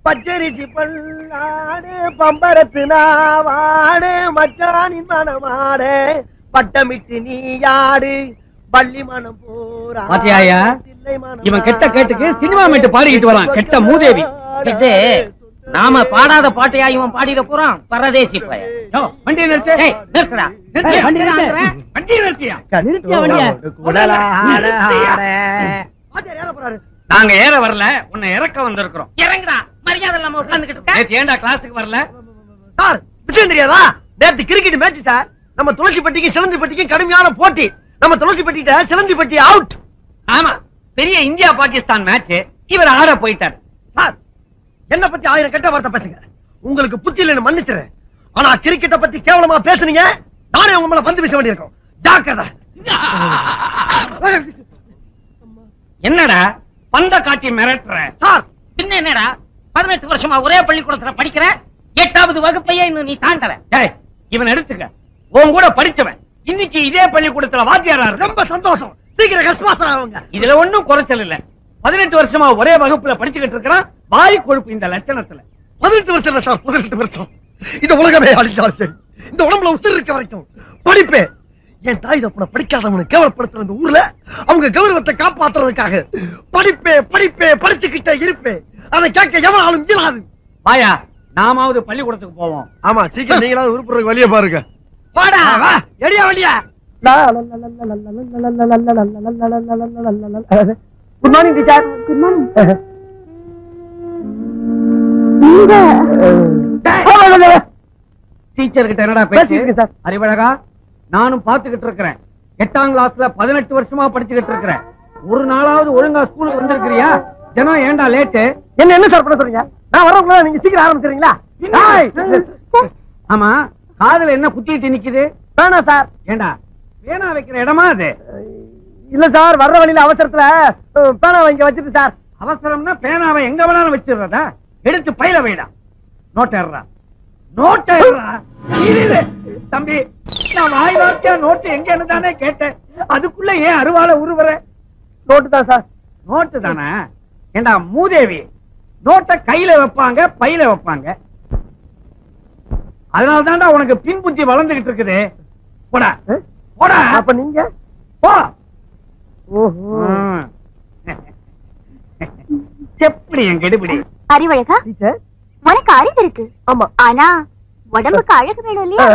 பச்சரிசி பல்லாடு பம்பரத்து நாவாடு மச்சானின் மனமாடு பட்டமிட்டு நீயாடு பள்ளி மனம் போரா. பாத்தியாயா, இவன் கெட்ட கேட்டுக்கு சினிமா மேட்டு பாடிக்கிட்டு வரான். கெட்ட மூதேவி. நாம பாடாத பாட்டையா இவன் பாடிட போறான். பரதேசி பையன். வண்டியை நிறுத்து. நிறுத்துடா. வண்டியை நிறுத்தியா? நாங்க ஏற வரல, உன்னை இறக்க வந்திருக்கிறோம். இறங்குடா. மரியாதை இல்லாம உட்கார்ந்துகிட்டு இருக்க. ஏன்டா கிளாஸுக்கு வரல? சார் விஷயம் தெரியாதா? நேற்று கிரிக்கெட் மேட்ச் சார். நம்ம துளசிப்பட்டிக்கு சிலந்திப்பட்டிக்கு கடுமையான போட்டி. நம்ம துளசிப்பட்டிட்ட சிலந்திப்பட்டி அவுட். ஆமா, பெரிய இந்தியா பாகிஸ்தான் மேட்ச். இவர் ஆட போயிட்டார். சார் என்ன பத்தி 1000 கெட்ட வார்த்தை பேசுங்க. உங்களுக்கு புத்தி இல்லைன்னு மன்னிச்சுறேன். ஆனா கிரிக்கெட்ட பத்தி கேவலமா பேசுனீங்க, நானே உங்க மேல பந்து வீச வேண்டியிருக்கும். ஜாக்கிரதை. என்னடா பந்த காட்டி மிரட்டுற? சார் பின்ன என்னடா 18 வருஷமா ஒரே பள்ளிக்கூடத்துல படிக்கிற, 8வது வகுப்பையே இன்னும் நீ தாண்டற. இவன் எடுத்துக்க, உன் கூட படிச்சவன் இன்னைக்கு இதே பள்ளிக்கூடத்துல வாத்தியாரா இருக்கு. ரொம்ப சந்தோஷம். சீக்கிரம் கஸ்மாசம் ஆகுங்க. இதுல ஒண்ணும் குறைச்சல் இல்ல. 18 வருஷமா ஒரே வகுப்புல படிச்சுக்கிட்டு இருக்கிறான். வாய் கொழுப்பு இந்த லட்சணத்துல. 18 வருஷம் இல்ல சார், 18 வருஷம். இந்த உலகமே அழிச்சாலும் சரி, இந்த உடம்புல உசுர் இருக்க வரைக்கும் படிப்பே. என் தாய் தப்பனை படிக்காதவனை கேவலப்படுத்துற இந்த ஊர்ல அவங்க கௌரவத்தை காப்பாத்துறதுக்காக படிப்பே படிப்பே படிச்சுக்கிட்டே இருப்பேன். அதை கேட்க எவனாலும் இயலாது. வாயா, நாமாவது பள்ளிக்கூடத்துக்கு போவோம். ஆமா, சீக்கிரம் நீங்களாவது உருப்புறதுக்கு வழிய பாருங்க. வாடா வா, எடியா வழியா. Good morning teacher. Good morning. Teacher கிட்ட என்னடா பேசுறீங்க சார்? அறிவழகா, நானும் பாத்துக்கிட்டு இருக்கிறேன். 8ஆம் கிளாஸ்ல 18 வருஷமா படிச்சுக்கிட்டு இருக்கிறேன். ஒரு நாளாவது ஒழுங்கா ஸ்கூலுக்கு வந்திருக்கிறியா? ஜனம் ஏண்டா லேட்டு? என்ன சார் பண்ண சொல்றீங்க? நான் வரவங்கள நீங்க சீக்கிரம் ஆரம்பிச்சிடுறீங்களா? ஆமா, காதுல என்ன குத்திட்டு நிக்குது? வேணா சார். ஏண்டா பேனா வைக்கிற இடமா அது? இல்ல சார், வர்ற வழியில அவசரத்துல பேனா வாங்கி வச்சிட்டு சார். அவசரம்னா பேனாவை எங்க வேணாலும் வச்சிடுறதா? எடுத்து பையில வைடா. நோட்டா தம்பி, நான் வாய் வாக்கியா நோட்டு எங்க தானே கேட்டேன். அதுக்குள்ள ஏன் அருவாளை உருவற? நோட்டு தான் சார். நோட்டு தானே? ஏண்டா மூதேவி, நோட்டை கையில வைப்பாங்க, பையில வைப்பாங்க. அதனால தான்டா உனக்கு பின் புத்தி வளர்ந்துகிட்டு இருக்குது. போடா போடா. அப்ப நீங்க போ. ஓஹோ, எப்படி என் கெடுபிடி? அறிவழகா, டீச்சர். உனக்கு அறிவு இருக்கு. ஆமா, ஆனா உடம்புக்கு அழகு வேணும் இல்லையா?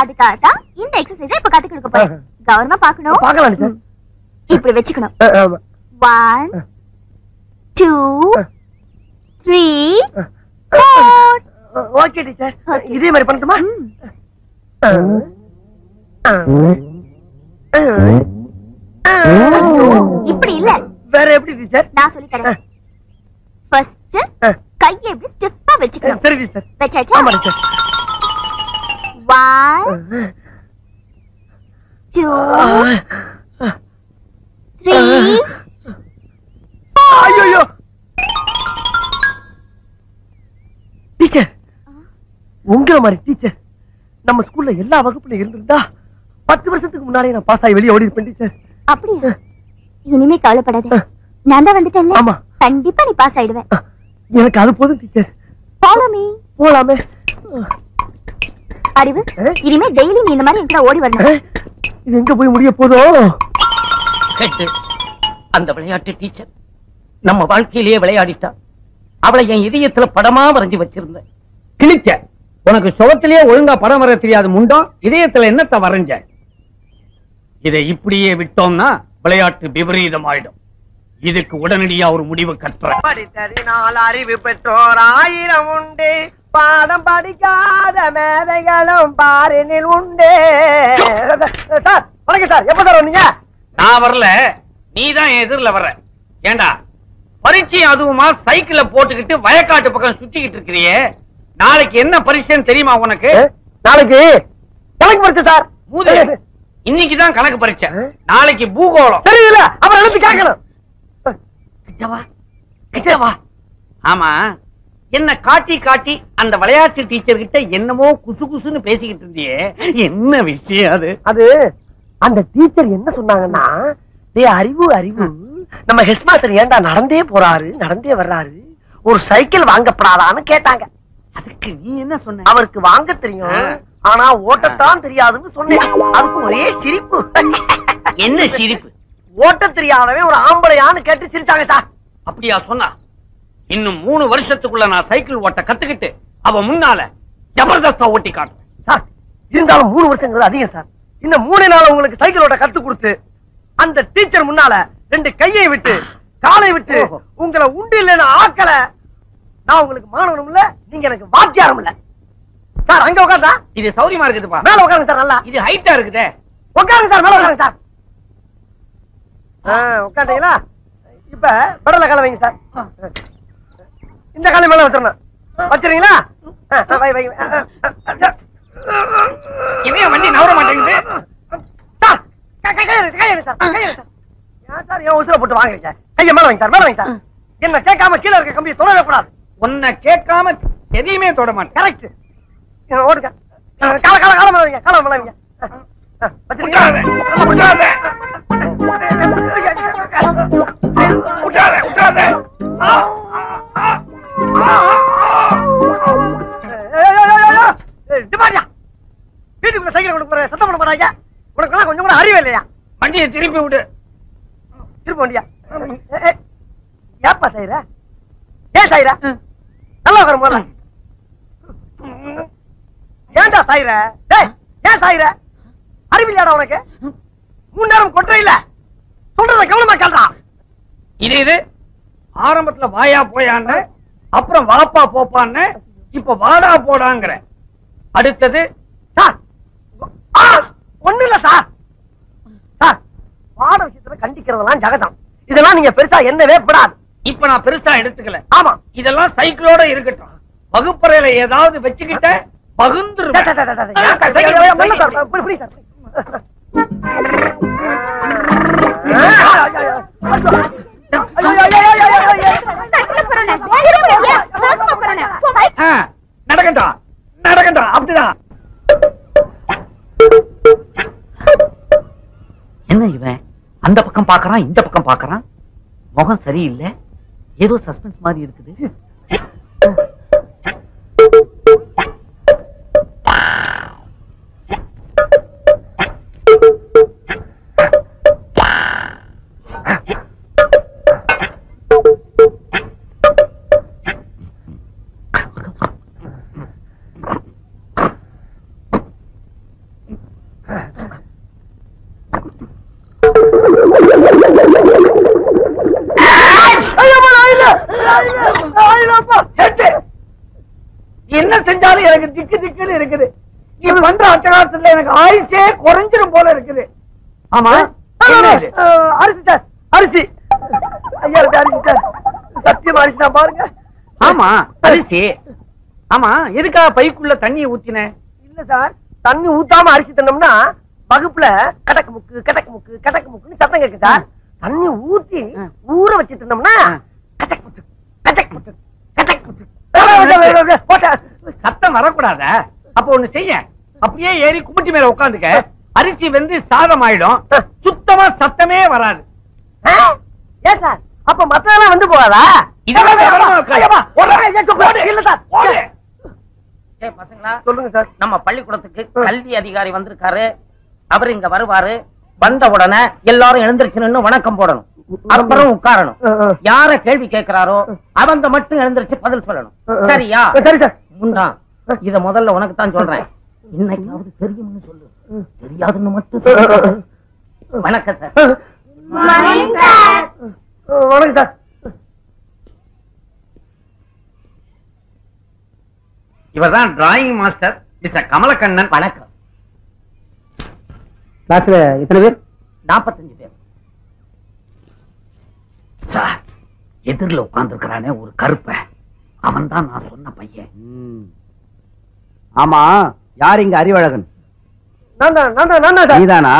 அதுக்காக தான் இந்த எக்ஸசைஸ் இப்ப கத்து கொடுக்க போறேன். கவனமா பாக்கணும். பார்க்கலாம் டீச்சர். இப்படி வச்சுக்கணும். 1 2 3 4. ஓகே டீச்சர், இதே மாதிரி பண்ணட்டுமா? இப்படி இல்ல, வேற எப்படி டீச்சர்? நான் சொல்லி தரேன். ஃபர்ஸ்ட் கையை இப்படி ஸ்டிஃபா வச்சுக்கணும். சரி டீச்சர். வெச்சாச்சா? ஆமா டீச்சர். 1 2 3 ஐயோ டீச்சர், உங்கள மாதிரி டீச்சர் நம்ம ஸ்கூல்ல எல்லா வகுப்புல இருந்திருந்தா 10 வருஷத்துக்கு முன்னாலே நான் பாஸ் ஆகி வெளியே ஓடி இருப்பேன் டீச்சர். அப்படியா? இனிமே கவலைப்படாத, நான் தான் வந்துட்டேன்ல. ஆமா, கண்டிப்பா நீ பாஸ் ஆயிடுவேன். எனக்கு அது போதும் டீச்சர். Follow me. போலாமே. அறிவு, இனிமே டெய்லி நீ இந்த மாதிரி என்கிட்ட ஓடி வரணும். இது எங்க போய் முடிய போதோ? அந்த விளையாட்டு டீச்சர் நம்ம வாழ்க்கையிலேயே விளையாடிட்டா. அவளை என் இதயத்துல படமா வரைஞ்சு வச்சிருந்தேன். கிழிச்ச உனக்கு சுகத்திலேயே ஒழுங்கா படம் வர தெரியாது முண்டம். இதயத்துல என்னத்த வரைஞ்ச? இதை இப்படியே விட்டோம்னா விளையாட்டு விபரீதம் ஆயிடும். இதுக்கு உடனடியா ஒரு முடிவு கட்டுறேன். படித்ததினால் அறிவு பெற்றோர் 1000 உண்டு, பாடம் படிக்காத மேதைகளும் பாரினில் உண்டு. சார் வணக்கம் சார், எப்ப சார் வந்தீங்க? நான் வரல, நீதான் என் எதிரில வர்ற. ஏண்டா பரீட்சை அதுவுமா சைக்கிள போட்டுக்கிட்டு வயக்காட்டு பக்கம் சுத்திக்கிட்டு இருக்கிறியே? நாளைக்கு என்ன பரீட்சைன்னு தெரியுமா உனக்கு? நாளைக்கு கணக்கு பரீட்சை சார். இன்னைக்குதான் கணக்கு பரீட்சை, நாளைக்கு பூகோளம். தெரியல, அப்புறம் எழுதி கேட்கணும். ஆமா, என்ன காட்டி காட்டி அந்த விளையாட்டு டீச்சர் கிட்ட என்னமோ குசு குசுன்னு பேசிக்கிட்டு இருந்தியே, என்ன விஷயம் அது? அது அந்த டீச்சர் என்ன சொன்னாங்கன்னா, டேய் அறிவு அறிவு, நம்ம ஹெட் மாஸ்டர் ஏன்டா நடந்தே போறாரு நடந்தே வர்றாரு, ஒரு சைக்கிள் வாங்கப்படாதான்னு கேட்டாங்க. அதுக்கு நீ என்ன சொன்ன? அவருக்கு வாங்க தெரியும், ஆனா ஓட்டத்தான் தெரியாதுன்னு சொன்னேன். அதுக்கு ஒரே சிரிப்பு. என்ன சிரிப்பு? ஓட்ட தெரியாதவன் ஒரு ஆம்பளையான்னு கேட்டு சிரிச்சாங்க சார். அப்படியா சொன்னா? இன்னும் 3 வருஷத்துக்குள்ள நான் சைக்கிள் ஓட்ட கத்துக்கிட்டு அவ முன்னால ஜபர்தஸ்தா ஓட்டி காட்டுறேன் சார். இருந்தாலும் 3 வருஷங்கிறது அதிகம் சார். இன்னும் 3 நாள் உங்களுக்கு சைக்கிள் ஓட்ட கத்து கொடுத்து அந்த டீச்சர் முன்னால 2 கையை விட்டு காலை விட்டு உங்களை உண்டு இல்லைன்னு ஆக்கல, நான் உங்களுக்கு மாணவனும் இல்ல, நீங்க எனக்கு வாத்தியாரும் இல்ல சார். அங்க உட்காந்தா இது சௌரியமா இருக்குதுப்பா. மேல உட்காருங்க சார். நல்லா இது ஹைட்டா இருக்குதே. உட்காருங்க சார், மேல உட்காருங்க சார். உட்காந்தீங்களா? இப்ப பெடல கால வைங்க சார். இந்த காலை மேல வச்சிடணும். வச்சிருங்களா? இதைய வண்டி நவர மாட்டேங்குது சார். கையை சார் ஏன் உசுர போட்டு வாங்குறீங்க? கையை மேல வைங்க சார், மேல வைங்க சார். என்ன கேட்காம கீழே இருக்க கம்பியை தொடவே கூடாது. உன்னை கேட்காம எதையுமே தொட மாட்டேன். கரெக்ட். ஓடுங்க. கால கால கால மேல வைங்க, கால மேல வைங்க. வீட்டுக்குள்ள சைக்கிள் கொண்டு போற சத்தம் பண்ண போறாங்க. உனக்கு கொஞ்சம் கூட அறிவு இல்லையா? வண்டியை திருப்பி விடு. திருப்ப வண்டியா? ஏப்பா செய்யற? ஏன் செய்யற? நல்லா உட்கார போல. ஏன்டா சாயிர? டேய் ஏன் சாயிர? அறிவில்லையாடா உனக்கு? 3 நேரம் கொட்டை இல்ல. சொல்றத கவனமா கேளுடா. இது ஆரம்பத்துல வாயா போயான்னு, அப்புறம் வாப்பா போப்பான்னு, இப்ப வாடா போடாங்கற. அடுத்தது சார் ஒண்ணு இல்ல சார். சார் பாட விஷயத்துல கண்டிக்கிறதெல்லாம் ஜகதம். இதெல்லாம் நீங்க பெருசா என்னவே படாது. இப்ப நான் பெருசா எடுத்துக்கல. ஆமா, இதெல்லாம் சைக்கிளோட இருக்கட்டும். வகுப்பறையில ஏதாவது வச்சுக்கிட்ட பகுந்துரு. நடக்கட்டா நடக்கட்டா. அப்படிதான். என்ன இவன் அந்த பக்கம் பாக்குறான், இந்த பக்கம் பாக்குறான், முகம் சரியில்லை, ஏதோ சஸ்பென்ஸ் மாதிரி இருக்குது. என்ன செஞ்சாலும் எனக்கு திக்கு திக்குன்னு இருக்குது. நீ பண்ற அட்டகாசத்துல எனக்கு ஆயுசே குறைஞ்சிரும் போல இருக்குது. ஆமா அரிசி சார், அரிசி. ஐயா இருக்கு அரிசி சார். சத்தியமா அரிசி தான் பாருங்க. ஆமா அரிசி. ஆமா எதுக்காக பைக்குள்ள தண்ணியை ஊத்தின? இல்ல சார், தண்ணி ஊத்தாம அரிசி தின்னோம்னா வகுப்புல கடக்கு முக்கு கடக்கு முக்கு கடக்கு முக்குன்னு சத்தம் கேட்கு சார். தண்ணி ஊத்தி ஊற வச்சு தின்னோம்னா கடக்கு முக்கு கடக்கு முக்கு கடக்கு முக்கு சத்தம் வரக்கூடாத. அப்ப ஒண்ணு செய்ய, அப்படியே ஏறி கும்பிட்டு மேல உட்காந்துக்க. அரிசி வெந்து சாதம் ஆயிடும், சுத்தமா சத்தமே வராது. ஏன் சார் அப்ப மத்ததெல்லாம் வந்து போகாதா? பசங்களா சொல்லுங்க சார். நம்ம பள்ளிக்கூடத்துக்கு கல்வி அதிகாரி வந்திருக்காரு. அவர் இங்க வருவாரு. வந்த உடனே எல்லாரும் எழுந்திருச்சு வணக்கம் போடணும். அப்புறம் உட்காரணும். யார கேள்வி கேட்கிறாரோ அவங்க மட்டும் எழுந்திருச்சு பதில் சொல்லணும். சரியா? சரி சார். முண்டா இத முதல்ல உனக்கு தான் சொல்றேன். இன்னைக்காவது தெரியும்னு சொல்லு, தெரியாதுன்னு மட்டும் சொல்லு. வணக்கம் சார். வணக்கம் சார். இவர்தான் டிராயிங் மாஸ்டர் மிஸ்டர் கமலக்கண்ணன். வணக்கம். கிளாஸ்ல எத்தனை பேர்? 45 பேர். சார் எதிரில் உட்கார்ந்து இருக்கிறானே ஒரு கருப்ப, அவன் தான் நான் சொன்ன பையன். ஆமா, யார் இங்க அறிவழகன்? நீதானா?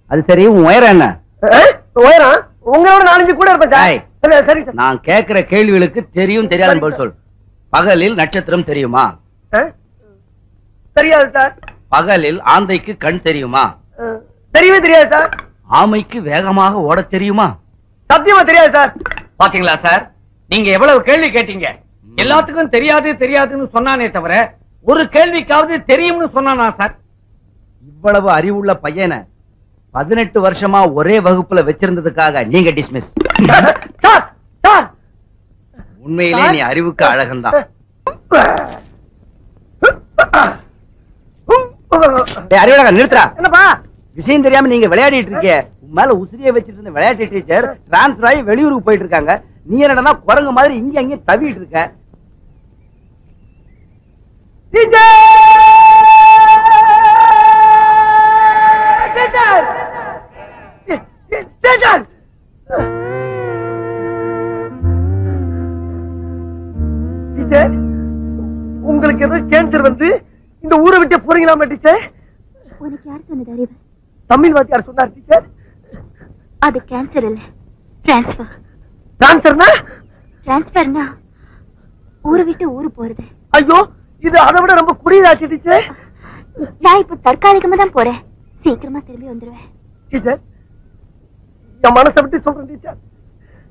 அது சரி, உன் உயரம் என்ன? உயரம் உங்களோட 4-5 கூட இருப்பேன். சரி சார். நான் கேட்கிற கேள்விகளுக்கு தெரியும் தெரியாதுன்னு பதில் சொல். பகலில் நட்சத்திரம் தெரியுமா? தெரியாது சார். பகலில் ஆந்தைக்கு கண் தெரியுமா? தெரியவே தெரியாது சார். ஆமைக்கு வேகமாக ஓட தெரியுமா? சத்தியமா தெரியாது சார். பாத்தீங்களா சார், நீங்க எவ்வளவு கேள்வி கேட்டீங்க. எல்லாத்துக்கும் தெரியாது தெரியாதுன்னு சொன்னானே தவிர ஒரு கேள்விக்காவது தெரியும்னு சொன்னானா சார்? இவ்வளவு அறிவுள்ள பையனை 18 வருஷமா ஒரே வகுப்புல வச்சிருந்ததுக்காக நீங்க டிஸ்மிஸ். சார் சார் உண்மையிலே நீ அறிவுக்கு அழகன்தான். அறிவழகன் நிறுத்துறா. என்னப்பா விஷயம் தெரியாம நீங்க விளையாடிட்டு இருக்கீங்க. உன் மேல உசிரியை வச்சிட்டு இருந்த விளையாட்டு டீச்சர் டிரான்ஸ்பர் ஆகி வெளியூருக்கு போயிட்டு இருக்காங்க. நீ என்னடா குரங்கு மாதிரி இங்க அங்கே தவிட்டு இருக்க. டீச்சர் உங்களுக்கு ஏதோ கேன்சர் வந்து இந்த ஊரை விட்டு போறீங்களாமா டீச்சர்? உனக்கு யார் சொன்னது அறிவு? தமிழ் வாத்தியார் சொன்னார் டீச்சர். அது கேன்சர் இல்ல, டிரான்ஸ்பர். டிரான்ஸ்பர்னா? டிரான்ஸ்பர்னா ஊரை விட்டு ஊரு போறது. ஐயோ இது அதை விட ரொம்ப குடியதாச்சு டீச்சர். நான் இப்ப தற்காலிகமா தான் போறேன், சீக்கிரமா திரும்பி வந்துருவேன். டீச்சர் என் மனசை விட்டு சொல்றேன் டீச்சர்.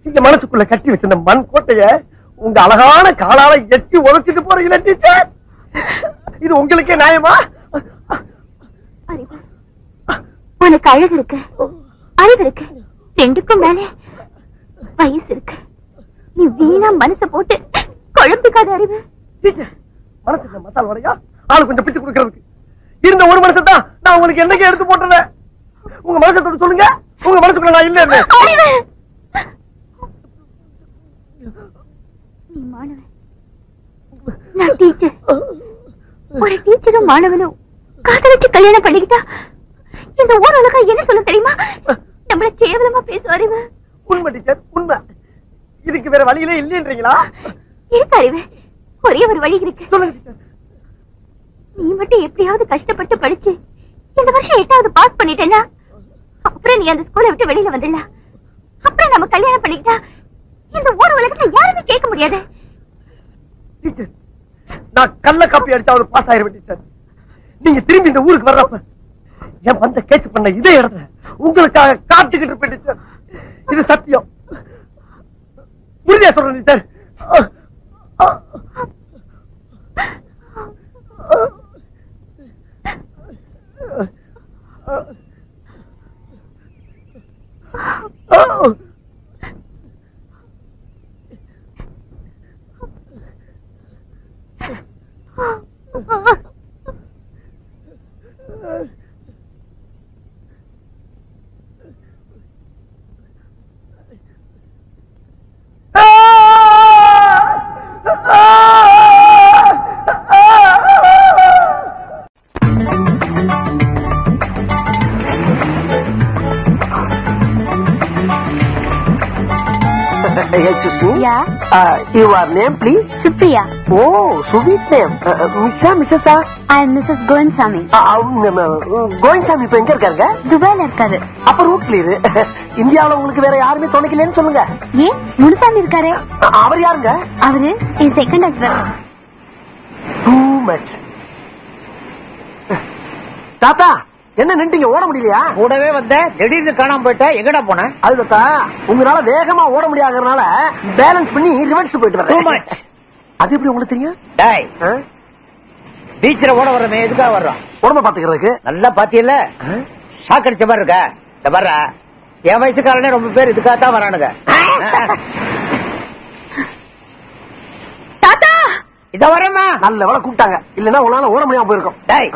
இங்க மனசுக்குள்ள கட்டி வச்சிருந்த மண் கோட்டைய உங்க அழகான காலால எட்டி உழைச்சிட்டு போறீங்களா டீச்சர்? இது உங்களுக்கே நியாயமா? அறிவு, உனக்கு அழகு இருக்கு, அறிவு இருக்கு, ரெண்டுக்கும் மேல வயசு இருக்கு. நீ வீணா மனச போட்டு குழம்பிக்காத அறிவு. டீச்சர் மனசுல மசால் வரையா ஆளு கொஞ்சம் பிச்சு கொடுக்கறதுக்கு இருந்த ஒரு மனசை தான் நான் உங்களுக்கு என்னைக்கு எடுத்து போட்டுறேன். உங்க மனசை தொட்டு சொல்லுங்க, உங்க மனசுக்குள்ள நான் இல்ல. அறிவு, நீ மாணவன், நான் டீச்சர். ஒரு டீச்சரும் மாணவனும் காதலிச்சு கல்யாணம் பண்ணிக்கிட்டா இந்த ஊர் உலகம் என்ன சொல்ல தெரியுமா? நம்மள கேவலமா பேசும் அறிவு. உண்மை டீச்சர் உண்மை. இதுக்கு வேற வழியிலே இல்லைன்றீங்களா? இருக்கு அறிவு, ஒரே ஒரு வழி இருக்கு. சொல்லுங்க டீச்சர். நீ மட்டும் எப்படியாவது கஷ்டப்பட்டு படிச்சு இந்த வருஷம் 8வது பாஸ் பண்ணிட்டேன்னா அப்புறம் நீ அந்த ஸ்கூலை விட்டு வெளியில வந்துடல. அப்புறம் நம்ம கல்யாணம் பண்ணிக்கிட்டா இந்த ஊர் உலகத்துல யாருமே கேட்க முடியாது. டீச்சர் நான் கள்ள காப்பி அடிச்சாவது பாஸ் ஆயிருவேன் டீச்சர். நீங்க திரும்பி இந்த ஊருக்கு வர்றப்ப என் வந்த கேட்ச் பண்ண இதே இடத்துல உங்களுக்காக காத்துக்கிட்டு இருப்பேன் டீச்சர். இது சத்தியம். உறுதியா சொல்றேன் teacher. Your name, please? Supriya. Oh, sweet name. Missa, Mrs. I am Mrs. Goinsamy. Koyinsami இப்ப எங்க இருக்காருங்க? துபாயில இருக்காரு. அப்ப ரூட்ல இரு. இந்தியாவுல உங்களுக்கு வேற யாருமே துணைக்கலன்னு சொல்லுங்க. ஏன் முனுசாமி இருக்காரு? அவர் யாருங்க? அவரு என் செகண்ட் ஹஸ்பண்ட். Too much. தாத்தா என்ன நின்றுங்க, ஓட முடியலையா? கூடவே வந்த திடீர்னு காணாம போயிட்ட, எங்கடா போன? அது தாத்தா உங்களால வேகமா ஓட முடியாதனால பேலன்ஸ் பண்ணி ரிவர்ஸ் போயிட்டு வரேன். அது எப்படி உங்களுக்கு தெரியும்? டேய், பீச்ல ஓட வர்றமே எதுக்காக வர்றோம்? உடம்ப பாத்துக்கிறதுக்கு. நல்லா பாத்தியல்ல, ஷாக் அடிச்ச மாதிரி இருக்க. இந்த வர்ற என் வயசுக்காரனே ரொம்ப பேர் இதுக்காகத்தான் வரானுங்க. தாத்தா இத வரமா நல்ல வேலை கூப்பிட்டாங்க, இல்லன்னா உங்களால ஓட முடியாம போயிருக்கும். டேய்,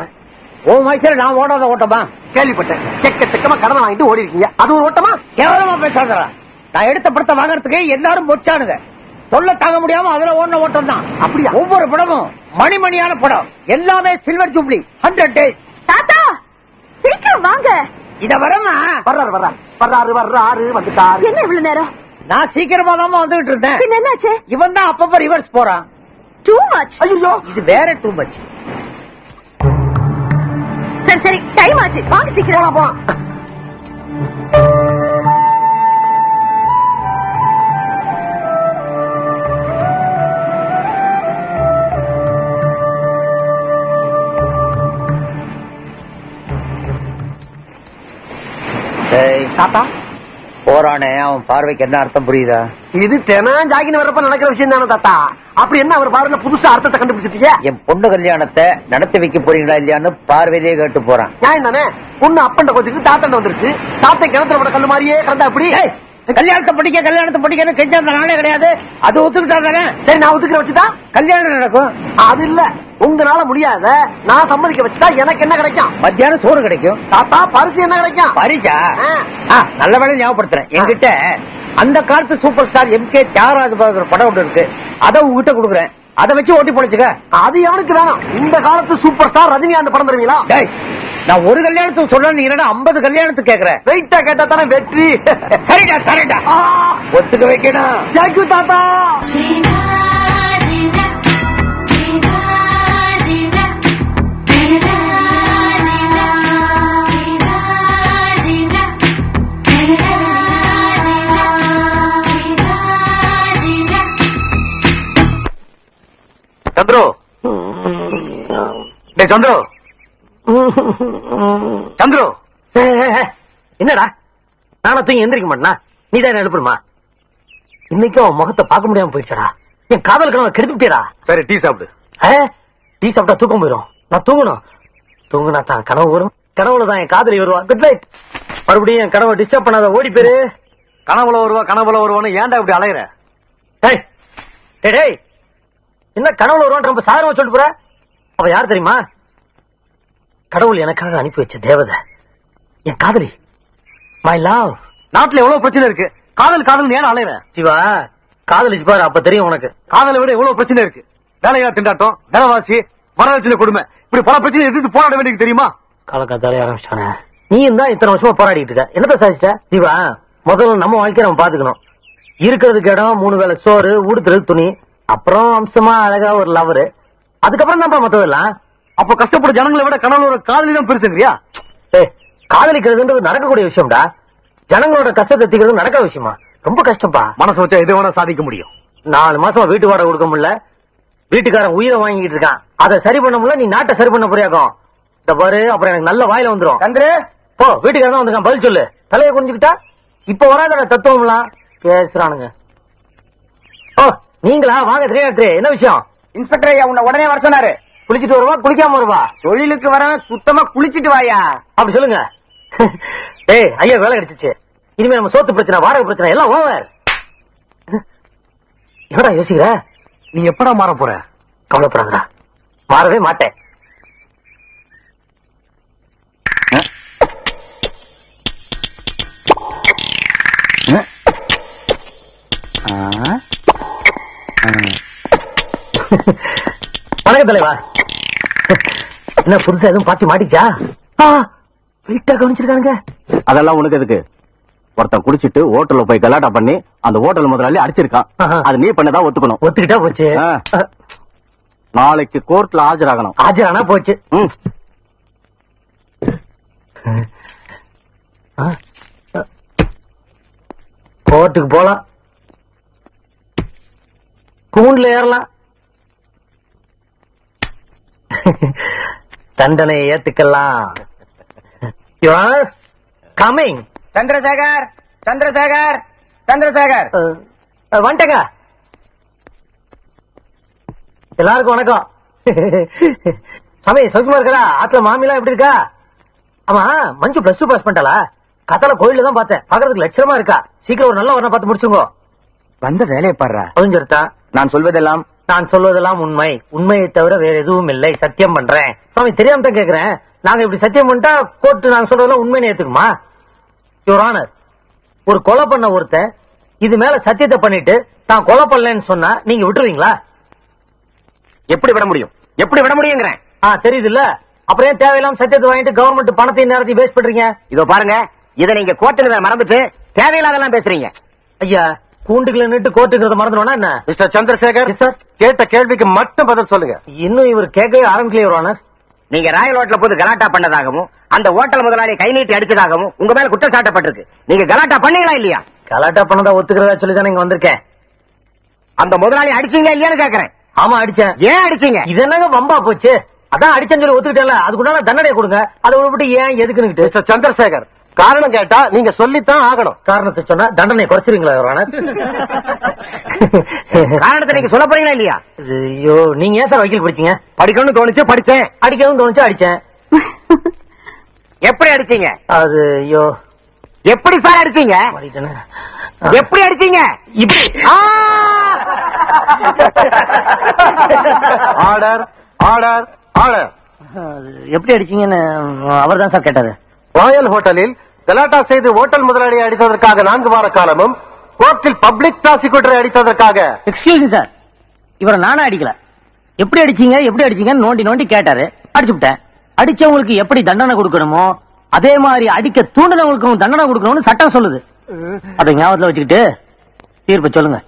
உன் வயசுல நான் ஓடாத ஓட்டமா? கேள்விப்பட்டேன். செக்கமா கடனை வாங்கிட்டு ஓடி இருக்கீங்க, அது ஒரு ஓட்டமா? கேவலமா பேசாதடா. நான் எடுத்த படத்தை வாங்கறதுக்கு எல்லாரும் பொச்சானுங்க. சொல்ல தாங்க முடியாம அதுல ஓடின ஓட்டம் தான். அப்படியா? ஒவ்வொரு படமும் மணிமணியான படம், எல்லாமே சில்வர் ஜூப்ளி, 100 days. தாத்தா சீக்கிரம் வாங்க. இத வரமா வர்றாரு வந்துட்டாரு. என்ன இவ்வளவு நேரம்? நான் சீக்கிரமா தான் வந்துகிட்டு இருந்தேன். பின்ன என்னாச்சு? இவன் தான் அப்பப்ப ரிவர்ஸ் போறான். Too much. ஐயோ இது வேற டூ மச். சரி சரி டைம் ஆச்சு, வாங்க சீக்கிரம். போலாம். தாத்தா போறானே அவன் பார்வைக்கு என்ன அர்த்தம் புரியுதா? இது தினம் ஜாகின்னு வர்றப்ப நடக்கிற விஷயம் தானே தாத்தா. அப்படி என்ன அவர் பார்வையில புதுசா அர்த்தத்தை கண்டுபிடிச்சிட்டீங்க? என் பொண்ணு கல்யாணத்தை நடத்தி வைக்க போறீங்களா இல்லையான்னு பார்வையிலேயே கேட்டு போறான். நியாயம் தானே. பொண்ணு அப்பண்ட கொஞ்சத்துக்கு தாத்தண்ட வந்துருச்சு. தாத்தை கிணத்துல போட கல்லு மாதிரியே கிடந்தா அப்படி கல்யாணத்தை படிக்கன்னு கெஞ்சாத நாளே கிடையாது. அது ஒத்துக்கிட்டாங்க. சரி நான் ஒத்துக்கிற வச்சுட்டா கல்யாணம் நடக்கும். அது இல்ல, உங்களால முடியாத நான் சம்மதிக்க வச்சுட்டா எனக்கு என்ன கிடைக்கும்? மத்தியானம் சோறு கிடைக்கும். தாத்தா பரிசு என்ன கிடைக்கும்? பரிசா? நல்ல வேலை ஞாபகப்படுத்துறேன். என்கிட்ட அந்த காலத்து சூப்பர் ஸ்டார் எம்.கே. தியாகராஜ படம் ஒன்று இருக்கு. அதை உங்ககிட்ட கொடுக்குறேன். அதை வச்சு ஓட்டி பொழைச்சுக்க. அது எவனுக்கு வேணும்? இந்த காலத்து சூப்பர் ஸ்டார் ரஜினிகாந்த் படம் தருவீங்களா? நான் ஒரு கல்யாணத்துக்கு சொல்றேன், நீ என்னடா 50 கல்யாணத்துக்கு கேக்குறேன். வெயிட்டா கேட்டா தானே வெற்றி. சரிடா சரிடா, ஒத்துக்க வைக்கணும். தேங்க்யூ தாத்தா. சந்துரு, சந்துரு, சந்துரு, என்னடா நானா தூங்கி எந்திரிக்க மாட்டேனா? நீதான் எழுப்புமா? இன்னைக்கும் முகத்தை பார்க்க முடியாம போயிடுச்சடா. என் காதல் கனவை கெடுத்துட்டேடா. சரி டீ சாப்பிடு. டீ சாப்பிட்டா தூக்கம் போயிடும். நான் தூங்கணும். தூங்குனா தான் கனவு வரும். கனவுல தான் என் காதலி வருவா. Good night. மறுபடியும் என் கனவை டிஸ்டர்ப் பண்ணாத, ஓடி போயிரு. கனவுல வருவான்னு ஏன்டா இப்படி அலையிற? டேய் என்ன கனவுல வருவான் ரொம்ப சாதாரணமா சொல்லிட்டு போற? அவ யார் தெரியுமா? கடவுள் எனக்காக அனுப்பி வச்ச தேவதை, என் காதலி, மை லவ். நாட்டுல எவ்வளவு பிரச்சனை இருக்கு. காதல் ஏன் அலையிற? சிவா, காதலிச்சு பாரு, அப்ப தெரியும் உனக்கு. காதலை விட எவ்வளவு பிரச்சனை இருக்கு. வேலையா திண்டாட்டம், நிலவாசி, மனவச்சின கொடுமை, இப்படி பல பிரச்சனை எதிர்த்து போராட வேண்டியது தெரியுமா? காலக்காத்தாலே ஆரம்பிச்சானே. நீயும் தான் இத்தனை வருஷமா போராடிட்டு இருக்க. என்னத்த சாதிச்ச? சிவா, முதல்ல நம்ம வாழ்க்கையை நம்ம பாத்துக்கணும். இருக்கிறதுக்கு இடம், 3 வேளை சோறு, உடுத்துறது துணி, அப்புறம் அம்சமா அழகா ஒரு லவரு, அதுக்கப்புறம் தான் மத்ததெல்லாம். அப்ப கஷ்டப்பட ஜனங்களை விட கனவுல காதலி தான் பெருசுங்கறியா? காதலிக்கிறதுன்றது நடக்கக்கூடிய விஷயம்டா. ஜனங்களோட கஷ்டத்தை தீர்க்கிறது நடக்கிற விஷயமா? ரொம்ப கஷ்டப்பா. மனசு வச்சா எது வேணா சாதிக்க முடியும். 4 மாசமா வீட்டு வாடகை கொடுக்க முடியல. வீட்டுக்காரன் உயிரை வாங்கிட்டு இருக்கான். அதை சரி பண்ண முடியல. நீ நாட்டை சரி பண்ண போறியாக்கும். இந்த பாரு, அப்புறம் எனக்கு நல்ல வாயில வந்துரும். சந்திர, போ, வீட்டுக்காரன் தான் வந்துருக்கான், பதில் சொல்லு. தலையை குனிஞ்சுக்கிட்டா இப்ப வராத தத்துவம்லாம் பேசுறானுங்க. ஓ, நீங்களா? வாங்க தெரியாது. என்ன விஷயம்? இன்ஸ்பெக்டர் ஐயா உன்னை உடனே வர சொன்னாரு. குளிச்சிட்டு வருவா, குளிக்காம வருவா? தொழிலுக்கு வரவன் சுத்தமா குளிச்சிட்டு வாயா. அப்படி சொல்லுங்க. ஏய் ஐயா, வேலை கிடைச்சிச்சு. இனிமே நம்ம சோத்து பிரச்சனை, வாடகை பிரச்சனை எல்லாம் ஓவர். என்னடா யோசிக்கிற? நீ எப்படா மாற போற? கவலைப்படாதடா, மாறவே மாட்டேன். வணக்கம் தலைவா. என்ன புதுசா எதுவும் பாட்டி மாட்டிச்சா? வீட்டா கவனிச்சிருக்கானுங்க. அதெல்லாம் உனக்கு எதுக்கு? ஒருத்தன் குடிச்சிட்டு ஹோட்டல்ல போய் கலாட்டா பண்ணி அந்த ஹோட்டல் முதலாளி அடிச்சிருக்கான். அது நீ பண்ணதான் ஒத்துக்கணும். ஒத்துக்கிட்டா போச்சு. நாளைக்கு கோர்ட்ல ஆஜராகணும். ஆஜரானா போச்சு. கோர்ட்டுக்கு போலாம், கூண்டுல ஏறலாம், தண்டனையை ஏத்துக்கலாம். கமிங். சந்திரசேகர், சந்திரசேகர், சந்திரசேகர் வந்துட்டேங்க. எல்லாருக்கும் வணக்கம். சாமி சௌக்கியமா இருக்கா? ஆத்துல மாமிலாம் எப்படி இருக்கா? ஆமா, மஞ்சு +2 பாஸ் பண்ணிட்டாளா? கத்தால கோயில தான் பார்த்தேன். பாக்குறதுக்கு லட்சணமா இருக்கா. சீக்கிரம் ஒரு நல்ல வரணும் பார்த்து முடிச்சுங்க. வந்த வேலையை பாடுறா. புரிஞ்சிருத்தா? நான் சொல்வதெல்லாம் உண்மை. உண்மையை தவிர வேற எதுவும் இல்லை. சத்தியம் பண்றேன். சாமி தெரியாம தான் கேக்குறேன். நாங்க இப்படி சத்தியம் பண்ணிட்டா கோர்ட்டு நாங்க சொல்றதெல்லாம் உண்மையை ஏத்துக்குமா? யுவர் ஆனர், ஒரு கொலை பண்ண ஒருத்தன் இது மேல சத்தியத்தை பண்ணிட்டு நான் கொலை பண்ணலன்னு சொன்னா நீங்க விட்டுருவீங்களா? எப்படி விட முடியும்? முடியுங்கிறேன். தெரியுது இல்ல? அப்புறம் ஏன் தேவையில்லாம சத்தியத்தை வாங்கிட்டு கவர்மெண்ட் பணத்தையும் நேரத்தையும் வேஸ்ட் பண்றீங்க? இதோ பாருங்க, இதை நீங்க கோர்ட்டுல மறந்துட்டு தேவையில்லாதெல்லாம் பேசுறீங்க. ஐயா, கூண்டுகளை நிட்டு கோர்ட்டுங்கிறத மறந்துடுவானா என்ன? மிஸ்டர் சந்திரசேகர் சார், கேட்ட கேள்விக்கு மட்டும் பதில் சொல்லுங்க. இன்னும் இவர் கேட்கவே ஆரம்பிக்கலையே யுவர் ஆனர். நீங்க ராயல் ஹோட்டல போது கலாட்டா பண்ணதாகவும் அந்த ஹோட்டல் முதலாளி கை நீட்டி அடிச்சதாகவும் உங்க மேல குற்றம் சாட்டப்பட்டிருக்கு. நீங்க கலாட்டா பண்ணீங்களா இல்லையா? கலாட்டா பண்ணதா ஒத்துக்கிறதா சொல்லி தானே இங்க வந்திருக்கேன். அந்த முதலாளி அடிச்சீங்களா இல்லையான்னு கேக்குறேன். ஆமா அடிச்சேன். ஏன் அடிச்சீங்க? இது என்னங்க வம்பா போச்சு? அதான் அடிச்சேன்னு சொல்லி ஒத்துக்கிட்டேன்ல, அதுக்குண்டான தண்டனை கொடுங்க. அதை விட்டு ஏன் எதுக்குன்னு? மிஸ்டர் சந்திரசேகர், காரணம் கேட்டா நீங்க சொல்லித்தான் ஆகணும். காரணத்தை சொன்னா தண்டனை குறைச்சிருங்களா? காரணத்தை நீங்க சொல்ல போறீங்களா இல்லையா? ஐயோ, நீங்க ஏன் சார் வக்கீல் படிச்சீங்க? படிக்கணும்னு தோணுச்சு படிச்சேன், அடிக்கணும்னு தோணுச்சு அடிச்சேன். எப்படி அடிச்சீங்க? அது ஐயோ, எப்படி சார் அடிச்சீங்க? எப்படி அடிச்சீங்க? இப்படி. Order order order. எப்படி அடிச்சீங்கன்னு அவர் தான் சார் கேட்டாரு. ராயல் ஹோட்டலில் கலாட்டா செய்து ஹோட்டல் முதலாளியை அடித்ததற்காக 4 வார காலமும், கோர்ட்டில் பப்ளிக் ப்ராசிக்யூட்டரை அடித்ததற்காக. எக்ஸ்கியூஸ் மீ சார், இவரை நானே அடிக்கல. எப்படி அடிச்சீங்க எப்படி அடிச்சீங்கன்னு நோண்டி நோண்டி கேட்டாரு, அடிச்சு விட்டேன். அடிச்சவங்களுக்கு எப்படி தண்டனை கொடுக்கணுமோ அதே மாதிரி அடிக்க தூண்டினவங்களுக்கும் தண்டனை கொடுக்கணும்னு சட்டம் சொல்லுது. அதை ஞாபகத்துல வச்சுக்கிட்டு தீர்ப்பு சொல்லுங்க.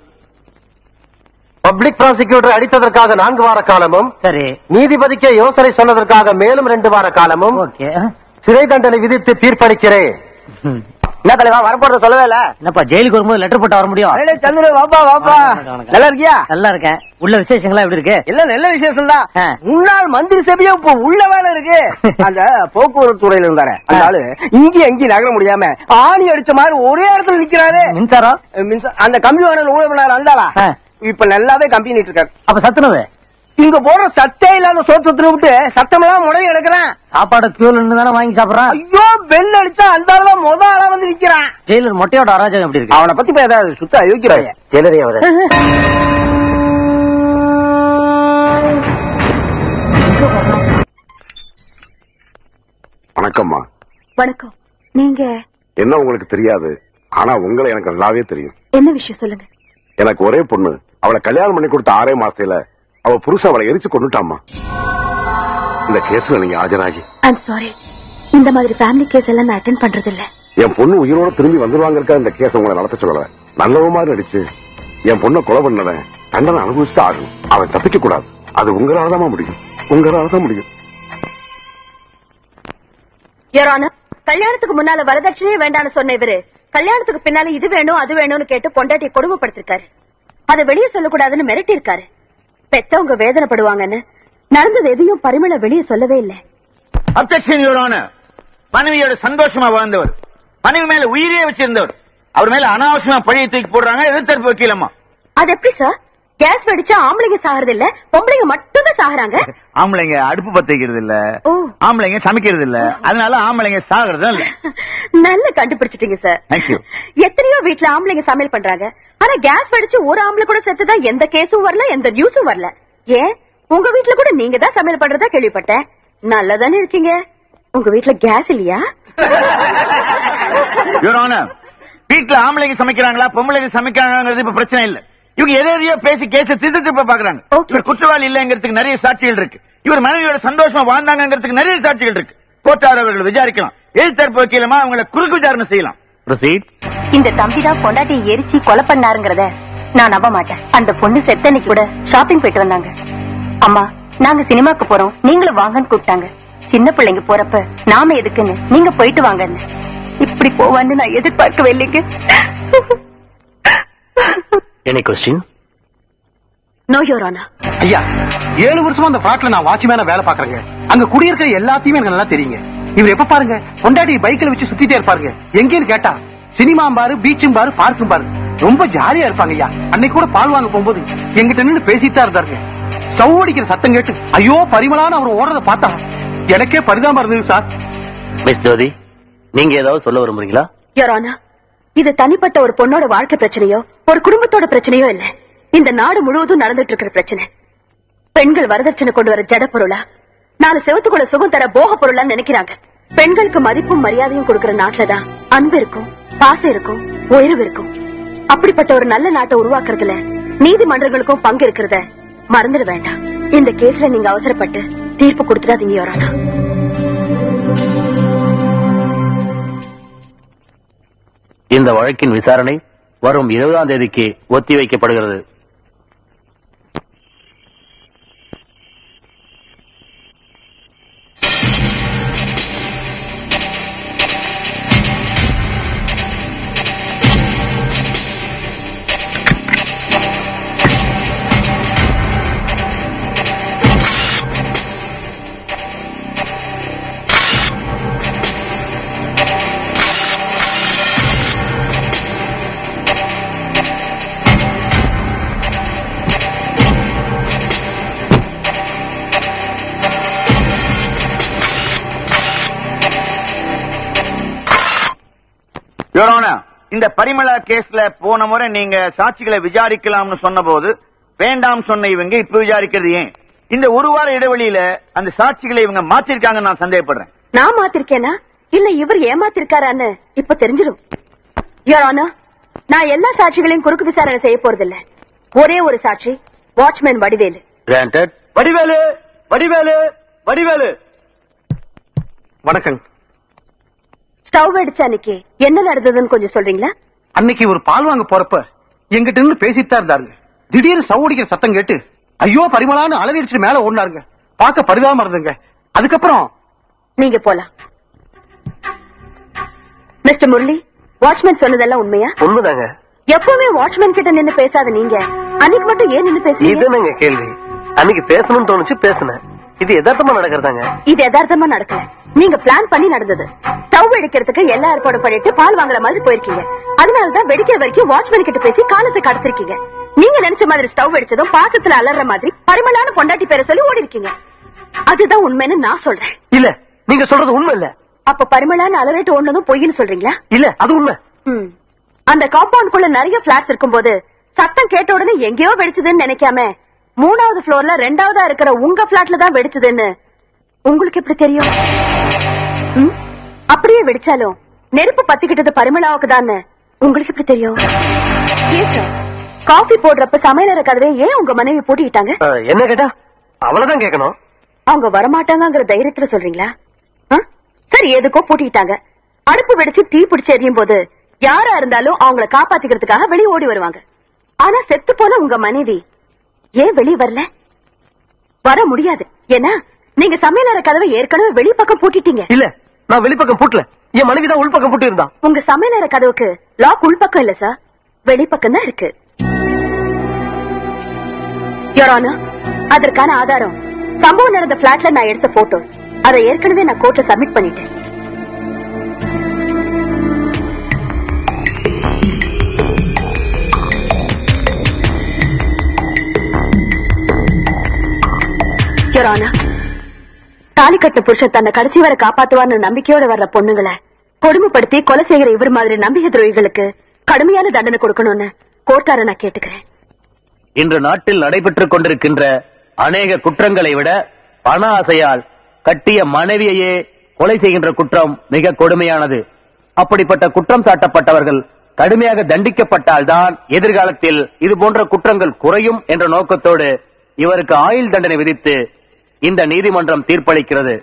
பப்ளிக் ப்ராசிக்யூட்டர் அடித்ததற்காக 4 வார காலமும், சரி, நீதிபதிக்கு யோசனை சொன்னதற்காக மேலும் 2 வார காலமும், ஓகே, சிறை தண்டனை விதித்து தீர்ப்பளிக்கிறேன். என்ன தலைவா வரப்போறத சொல்லவே இல்ல? என்னப்பா ஜெயிலுக்கு வரும்போது லெட்டர் போட்டு வர முடியும்? சந்திர வாப்பா வாப்பா, நல்லா இருக்கியா? நல்லா இருக்கேன். உள்ள விசேஷங்களா எப்படி இருக்கு? எல்லாம் நல்ல விசேஷம் தான். முன்னாள் மந்திரி சபையும் இப்ப உள்ள வேலை இருக்கு. அந்த போக்குவரத்து துறையில இருந்தாரு அந்த ஆளு இங்கேயும் எங்கேயும் நகர முடியாம ஆணி அடிச்ச மாதிரி ஒரே இடத்துல நிக்கிறாரு. மின்சாரம் அந்த கம்பி வாடகை ஊழல் பண்ணாரு அந்தாளா இப்ப நல்லாவே கம்பி நிட்டு இருக்காரு. அப்ப சத்துணவு இங்க போற சத்தே இல்லாத சோத்து விட்டு சத்தமெல்லாம் முடங்கி எடுக்கிறான். சாப்பாடு கியூல தானே வாங்கி சாப்பிடறான். ஐயோ, பெல் அடிச்சா அந்த ஆளுதான் முத ஆளா வந்து நிக்கிறான். ஜெயிலர் மொட்டையோட அராஜகம் எப்படி இருக்கு? அவனை பத்தி இப்ப ஏதாவது சுத்த யோசிக்கிறாங்க. ஜெயிலரே அவரு. வணக்கம்மா. வணக்கம். நீங்க என்ன உங்களுக்கு தெரியாது, ஆனா உங்களை எனக்கு நல்லாவே தெரியும். என்ன விஷயம் சொல்லுங்க. எனக்கு ஒரே பொண்ணு. அவளை கல்யாணம் பண்ணி கொடுத்த 6 மாசத்துல அவ புருஷன் அவளை எரிச்சு கொண்டுட்டாமா. இந்த கேஸ்ல நீங்க ஆஜராகி. ஐம் சாரி, இந்த மாதிரி ஃபேமிலி கேஸ் எல்லாம் நான் அட்டெண்ட் பண்றது இல்ல. என் பொண்ணு உயிரோட திரும்பி வந்துருவாங்க. இந்த கேஸ் உங்களை நடத்த சொல்லல. நல்லவ மாதிரி நடிச்சு என் பொண்ணை கொலை பண்ணவன் தண்டனை அனுபவிச்சுட்டு ஆகும். அவன் தப்பிக்க கூடாது. அது உங்களாலதான் முடியும், உங்களாலதான் முடியும். கல்யாணத்துக்கு முன்னால வரதட்சணையே வேண்டாம்னு சொன்ன இவரு கல்யாணத்துக்கு பின்னால இது வேணும் அது வேணும்னு கேட்டு பொண்டாட்டி கொடுமைப்படுத்திருக்காரு. அதை வெளியே சொல்லக்கூடாதுன்னு மிரட்டி இருக்காரு. பெத்தவங்க வேதனைப்படுவாங்கன்னு நடந்தது எதையும் பரிமள வெளியே சொல்லவே இல்லை. Objection your honour. மனைவியோட சந்தோஷமா வாழ்ந்தவர், மனைவி மேல உயிரே வச்சிருந்தவர், அவர் மேல அனாவசியமா பழியை தூக்கி போடுறாங்க. எதிர்த்தரப்பு வக்கீலம்மா. அது எப்படி சார்? கேஸ் வெடிச்சா ஆம்பளைங்க சாகிறது இல்ல, பொம்பளைங்க மட்டும் தான் சாகுறாங்க. ஆம்பளைங்க அடுப்பு பத்த வைக்கிறது இல்ல, ஆம்பளைங்க சமைக்கிறது இல்ல, அதனால ஆம்பளைங்க சாகிறது இல்ல. நல்ல கண்டுபிடிச்சிட்டீங்க சார். தேங்க்யூ. எத்தனையோ வீட்டுல ஆம்பளைங்க சமையல் பண்றாங்க, ஆனா கேஸ் வெடிச்சு ஒரு ஆம்பளை கூட செத்துதான் எந்த கேஸும் வரல, எந்த நியூஸும் வரல. ஏன் உங்க வீட்டுல கூட நீங்க தான் சமையல் பண்றதா கேள்விப்பட்டேன். நல்லதானே இருக்கீங்க. உங்க வீட்டுல கேஸ் இல்லையா? யுவர் ஆனர், வீட்டுல ஆம்பளைங்க சமைக்கிறாங்களா பொம்பளைங்க சமைக்கிறாங்கிறது இப்ப பிரச்சனை இல்ல. இவங்க எதையோ பேசி கேஸ திருப்ப பாக்குறாங்க. இவர் குற்றவாளி இல்லங்கிறதுக்கு நிறைய சாட்சிகள் இருக்கு. இவர் மனைவியோட சந்தோஷமா வாழ்ந்தாங்கிறதுக்கு நிறைய சாட்சிகள் இருக்கு. கோர்ட்டார் அவர்கள் விசாரிக்கலாம். எதிர்த்தரப்பு வக்கீலமா அவங்களை குறுக்கு விசாரணை செய்யலாம். இந்த தம்பிதான் பொண்டாட்டியை எரிச்சு கொலை பண்ணாருங்கிறத நான் நம்ப மாட்டேன். அந்த பொண்ணு செத்தன்னைக்கு கூட ஷாப்பிங் போயிட்டு வந்தாங்க. அம்மா, நாங்க சினிமாக்கு போறோம், நீங்களும் வாங்கன்னு கூப்பிட்டாங்க. சின்ன பிள்ளைங்க போறப்ப நாம எதுக்குன்னு நீங்க போயிட்டு வாங்கன்னு. இப்படி போவான்னு நான் எதிர்பார்க்கவே இல்லைங்க. Any question? No, Your Honor. ஐயா, 7 வருஷமா அந்த பிளாட்ல நான் வாட்ச்மேனா வேலை பாக்குறேங்க. அங்க குடியிருக்கிற எல்லாத்தையுமே எனக்கு நல்லா தெரியுங்க. இவர் எப்ப பாருங்க பொண்டாட்டி பைக்ல வச்சு சுத்திட்டே இருப்பாருங்க. எங்கேன்னு கேட்டா சினிமா பாரு, பீச்சும் பாரு, பார்க்கும் பாரு, ரொம்ப ஜாலியா இருப்பாங்க ஐயா. அன்னைக்கு கூட பால் வாங்க போகும்போது எங்கிட்ட நின்று பேசிட்டு தான் இருந்தாருங்க. ஸ்டவ் அடிக்கிற சத்தம் கேட்டு ஐயோ பரிமளான்னு அவர் ஓடுறத பார்த்தா எனக்கே பரிதாபமா இருந்தது சார். மிஸ் ஜோதி, நீங்க ஏதாவது சொல்ல விரும்புறீங்களா? Your Honor, இது தனிப்பட்ட ஒரு பொண்ணோட வாழ்க்கை பிரச்சனையோ ஒரு குடும்பத்தோட பிரச்சனையோ இல்ல. இந்த நாடு முழுவதும் நடந்துட்டு இருக்கிற பிரச்சனை. பெண்கள் வரதட்சணை கொண்டு வர ஜட பொருளா, 4 செவத்துக்குள்ள சுகம் தர போக பொருளா நினைக்கிறாங்க. பெண்களுக்கு மதிப்பும் மரியாதையும் கொடுக்கிற நாட்டுலதான் அன்பு இருக்கும், பாசம் இருக்கும், உயர்வு இருக்கும். அப்படிப்பட்ட ஒரு நல்ல நாட்டை உருவாக்குறதுல நீதிமன்றங்களுக்கும் பங்கு இருக்கிறத மறந்துட வேண்டாம். இந்த கேஸ்ல நீங்க அவசரப்பட்டு தீர்ப்பு கொடுத்துடாதீங்க Your Honor. இந்த வழக்கின் விசாரணை வரும் 20ஆம் தேதிக்கு ஒத்திவைக்கப்படுகிறது. யோரானா, இந்த பரிமளா கேஸ்ல போன முறை நீங்க சாட்சிகளை விசாரிக்கலாம்னு சொன்ன போது வேண்டாம் சொன்ன இவங்க இப்ப விசாரிக்கிறது ஏன்? இந்த ஒரு வார இடைவெளியில அந்த சாட்சிகளை இவங்க மாத்திருக்காங்கன்னு நான் சந்தேகப்படுறேன். நான் மாத்திருக்கேனா இல்ல இவர் ஏமாத்திருக்காரான்னு இப்ப தெரிஞ்சிடும். யோரானா, நான் எல்லா சாட்சிகளையும் குறுக்கு விசாரணை செய்ய போறதில்ல. ஒரே ஒரு சாட்சி, வாட்ச்மேன் வடிவேலு. Granted. வடிவேலு வடிவேலு வடிவேலு. வணக்கம். ஸ்டவ் அடிச்ச அன்னைக்கு என்ன நடந்ததுன்னு கொஞ்சம் சொல்றீங்களா? அன்னைக்கு ஒரு பால் வாங்க போறப்ப எங்கிட்ட இருந்து பேசிட்டு இருந்தாருங்க. திடீர்னு சவுடிக்கிற சத்தம் கேட்டு ஐயோ பரிமளான்னு அளவீடிச்சு மேல ஓடினாருங்க. பார்க்க பரிதாபமா இருந்துங்க. அதுக்கப்புறம் நீங்க போலாம். மிஸ்டர் முரளி, வாட்ச்மேன் சொன்னதெல்லாம் உண்மையா? உண்மைதாங்க. எப்பவுமே வாட்ச்மேன் கிட்ட நின்னு பேசாத நீங்க அன்னைக்கு மட்டும் ஏன் நின்னு பேசுறீங்க? இதுதாங்க கேள்வி. அன்னைக்கு பேசணும்னு தோணுச்சு, பேசுனேன். இது யதார்த்தமா நடக்கிறதாங்க. இது யதார்த்தமா நடக்கல, நீங்க பிளான் பண்ணி நடந்தது. ஸ்டவ் வெடிக்கிறதுக்கு எல்லா ஏற்பாடு பண்ணிட்டு பால் வாங்குற மாதிரி போயிருக்கீங்க. அதனாலதான் வெடிக்கிற வரைக்கும் வாட்ச்மேன் கிட்ட பேசி காலத்தை கடத்திருக்கீங்க. நீங்க நினைச்ச மாதிரி ஸ்டவ் வெடிச்சதும் பாசத்துல அலற மாதிரி பரிமளான பொண்டாட்டி பேரை சொல்லி ஓடி இருக்கீங்க. அதுதான் உண்மைன்னு நான் சொல்றேன். இல்ல, நீங்க சொல்றது உண்மை இல்ல. அப்ப பரிமளான அலறிட்டு ஓடுனதும் பொய்ன்னு சொல்றீங்களா? இல்ல, அது உண்மை. அந்த காம்பவுண்ட்குள்ள நிறைய பிளாட்ஸ் இருக்கும்போது சத்தம் கேட்ட உடனே எங்கேயோ வெடிச்சதுன்னு நினைக்காம 3வது ஃப்ளோர்ல 2வதா இருக்கிற உங்க பிளாட்ல தான் வெடிச்சதுன்னு உங்களுக்கு எப்படி தெரியும்? அப்படியே வெடிச்சாலும் நெருப்பு பத்திக்கிட்டது பரிமளாவுக்கு தான் உங்களுக்கு எப்படி தெரியும்? காஃபி போடுறப்ப சமையலற கதவை ஏன் உங்க மனைவி பூட்டிக்கிட்டாங்க? என்ன கேட்டா அவ்வளவுதான் கேட்கணும். அவங்க வரமாட்டாங்கிற தைரியத்துல சொல்றீங்களா? சரி, எதுக்கோ பூட்டிக்கிட்டாங்க. அடுப்பு வெடிச்சு தீ பிடிச்சு எரியும் போது யாரா இருந்தாலும் அவங்களை காப்பாத்திக்கிறதுக்காக வெளியே ஓடி வருவாங்க. ஆனா செத்து போன உங்க மனைவி ஏன் வெளியே வரல? வர முடியாது. ஏன்னா நீங்க சமையலற கதவை ஏற்கனவே வெளிப்பக்கம் பூட்டிட்டீங்க. இல்ல, நான் வெளிப்பக்கம் பூட்டல. என் மனைவிதான் உள்பக்கம் பூட்டி இருந்தா. உங்க சமையலற கதவுக்கு லாக் உள்பக்கம் இல்ல சார், வெளிப்பக்கம் தான் இருக்கு. யோரானா, அதற்கான ஆதாரம் சம்பவம் நடந்த பிளாட்ல நான் எடுத்த போட்டோஸ். அதை ஏற்கனவே நான் கோர்ட்ல சப்மிட் பண்ணிட்டேன். தாலி கட்ட புருஷன் தன்னை கடைசி வரை காப்பாத்துவார்னு நம்பிக்கையோட வர்ற பொண்ணுங்களை கொடுமைப்படுத்தி கொலை செய்கிற இவர் மாதிரி நம்பிக்கை துரோகிகளுக்கு கடுமையான தண்டனை கொடுக்கணும்னு கோர்ட்டார நான் கேட்டுக்கிறேன். இன்று நாட்டில் நடைபெற்றுக் கொண்டிருக்கின்ற அநேக குற்றங்களை விட பண ஆசையால் கட்டிய மனைவியையே கொலை செய்கின்ற குற்றம் மிக கொடுமையானது. அப்படிப்பட்ட குற்றம் சாட்டப்பட்டவர்கள் கடுமையாக தண்டிக்கப்பட்டால்தான் எதிர்காலத்தில் இது போன்ற குற்றங்கள் குறையும் என்ற நோக்கத்தோடு இவருக்கு ஆயுள் தண்டனை விதித்து இந்த நீதிமன்றம் தீர்ப்பளிக்கிறது.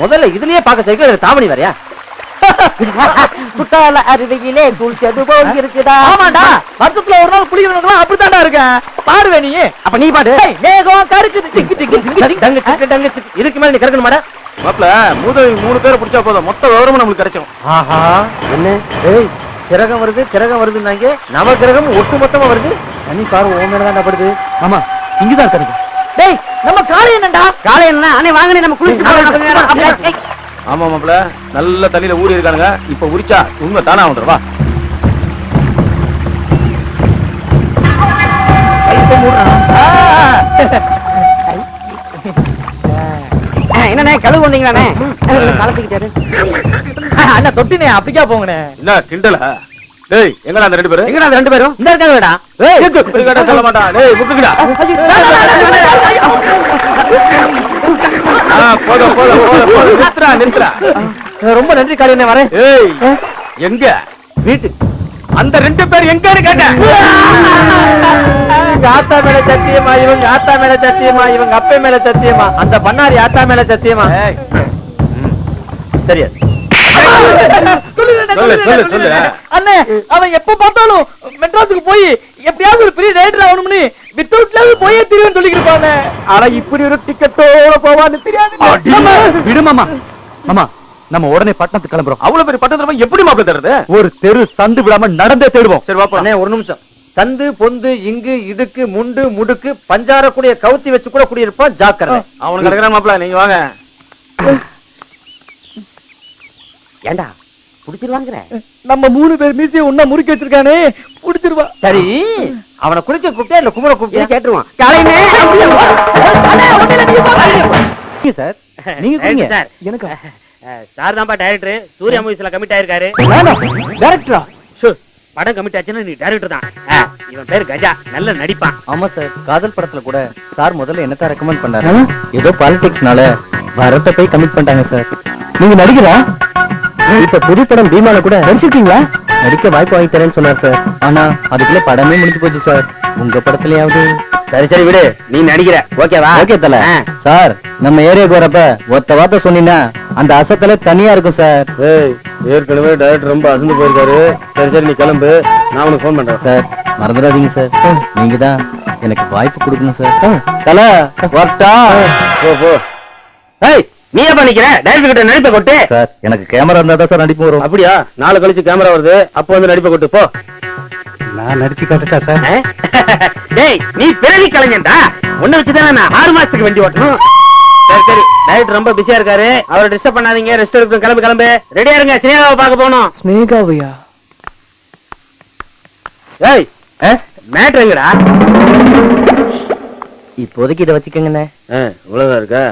முதல்ல இதுலயே பார்க்க சேர்க்க தாவணி வரையா? குட்டால அருவியிலே குளிச்சது போல் இருக்குதா? ஆமாடா, வருஷத்துல ஒரு நாள் குளிக்கிறவங்க அப்படித்தாண்டா இருக்கேன். பாடுவே நீ. அப்ப நீ பாடு. மேகம் கருக்குது திக்கு திக்கு திக்கு. இதுக்கு மேல நீ கறக்கணும் மாடா. மாப்ள, மூதவி 3 பேரை பிடிச்சா போதும், மொத்த விவரமும் நம்மளுக்கு கிடைச்சிடும். ஆஹா, என்ன? ஏய், கிரகம் வருது கிரகம் வருதுன்னாங்க, நவ கிரகம் ஒட்டு மொத்தமா வருது. தனி கார் ஓமேனதான் படுது. ஆமா, இங்கதான் கிடைக்கும். டேய், நம்ம காலை என்னடா? காலை என்ன? அண்ணே வாங்கனே, நம்ம குளிச்சு. ஆமா மாப்ள, நல்ல தண்ணியில ஊறி இருக்கானுங்க. இப்ப உரிச்சா உண்மை தானா வந்துருவா. என்ன கழுவு கொண்டீங்களானே? கலப்பிக்கிட்டாரு அண்ணா, தொட்டினே அப்படிக்கா போங்கண்ணே. என்ன கிண்டல? டேய், எங்கடா அந்த 2 பேரும்? எங்கடா அந்த 2 பேரும்? இந்த இருக்காங்கடா. ஏய், கேட்டா சொல்ல மாட்டான். டேய், முக்குடா. போதும் போதும் போதும், நிறுத்துறா நிறுத்துறா. ரொம்ப நன்றி காரியனே, வரேன். ஏய், எங்க வீட்டு அந்த 2 பேர் எங்கன்னு கேட்டேன். ஆத்தா மேல சத்தியமா, இவங்க ஆத்தா மேல சத்தியமா, இவங்க அப்பா மேல சத்தியமா, அந்த பண்ணாரி ஆத்தா மேல சத்தியமா. சரியா? அண்ணே, அவன் எப்ப பார்த்தாலும் மெட்ராஸுக்கு போய் எப்படியாவது ஒரு பெரிய ரைடர் ஆகணும்னு வித்தவுட்ல போயே தெரியும் சொல்லிக்கிருப்பாங்க. ஆனா இப்படி ஒரு டிக்கெட்டோட போவான்னு தெரியாது. விடுமாமா. மாமா, நம்ம உடனே பட்டணத்துக்கு கிளம்புறோம். அவ்வளவு பெரிய பட்டணத்துல எப்படி மாப்பிள்ள தருது? ஒரு தெரு சந்து விடாம நடந்தே தேடுவோம். சரி வாப்பா. அண்ணே, ஒரு நிமிஷம். சந்து பொந்து இங்கு இதுக்கு முண்டு முடுக்கு பஞ்சாரக்கூடிய கவுத்தி வச்சு கூட குடியிருப்பான். ஜாக்கிரதை. அவனுக்கு கிடக்குறான் மாப்பிள்ள, நீங்க வாங்க. ஏண்டா புடிச்சிருவாங்கிற? நம்ம 3 பேர் மீசியை ஒன்னா முறுக்கி வச்சிருக்கானே, புடிச்சிருவா. சரி, அவனை குளிக்க கூப்பிட்டே இல்ல குமர கூப்பிட்டே கேட்டுருவான். சார் நீங்க சார் எனக்கு சார் தான்ப்பா டைரக்டர். சூர்யா மூவிஸ்ல கமிட் ஆயிருக்காரு. டைரக்டரா? படம் கமிட் ஆச்சுன்னா நீ டைரக்டர் தான். இவன் பேரு கஜா, நல்ல நடிப்பான். ஆமா சார், காதல் படத்துல கூட சார் முதல்ல என்னத்தான் ரெக்கமெண்ட் பண்ணாரு. ஏதோ பாலிடிக்ஸ்னால பரத்தை போய் கமிட் பண்ணிட்டாங்க சார். நீங்க நடிக்கிறா? இப்ப புது படம் பீமால கூட நடிச்சிருக்கீங்களா? நடிக்க வாய்ப்பு வாங்கி தரேன்னு சொன்னார் சார். ஆனா அதுக்குள்ள படமே முடிஞ்சு போச்சு சார். உங்க படத்துலயாவது? சரி சரி விடு, நீ நடிக்கிற. ஓகேவா? ஓகே தல. சார் நம்ம ஏரியாக்கு வரப்ப ஒத்த வார்த்தை சொன்னீங்கன்னா அந்த அசத்துல தனியா இருக்கும் சார். ஏற்கனவே டைரக்டர் ரொம்ப அசந்து போயிருக்காரு. சரி சரி நீ கிளம்பு, நான் உனக்கு போன் பண்றேன். சார் மறந்துடாதீங்க சார், நீங்க தான் எனக்கு வாய்ப்பு கொடுக்கணும் சார். தல வரட்டா? போ போ. நீ ஏன் பண்ணிக்கிற? டைரக்டர் கிட்ட நடிப்பை கொட்டு. சார் எனக்கு கேமரா இருந்தா தான் சார் நடிப்பு வரும். அப்படியா? நாளை கழிச்சு கேமரா வருது, அப்போ வந்து நடிப்பை கொட்டு போ. நான் நடிச்சு காட்டுட்டா சார்? டேய் நீ பிறவி கலைஞன்டா, உன்னை வச்சுதானே நான் 6 மாசத்துக்கு வண்டி ஓட்டணும். சரி சரி, டைரக்டர் ரொம்ப பிஸியா இருக்காரு, அவரை டிஸ்டர்ப் பண்ணாதீங்க. ரெஸ்ட் எடுத்து கிளம்பு கிளம்பு. ரெடியா இருங்க, சினேகாவை பார்க்க போகணும். சினேகாவையா? ஏய் மேட்ரு எங்கடா? இப்போதைக்கு இதை வச்சுக்கங்கண்ணே. இவ்வளவுதான் இருக்கா?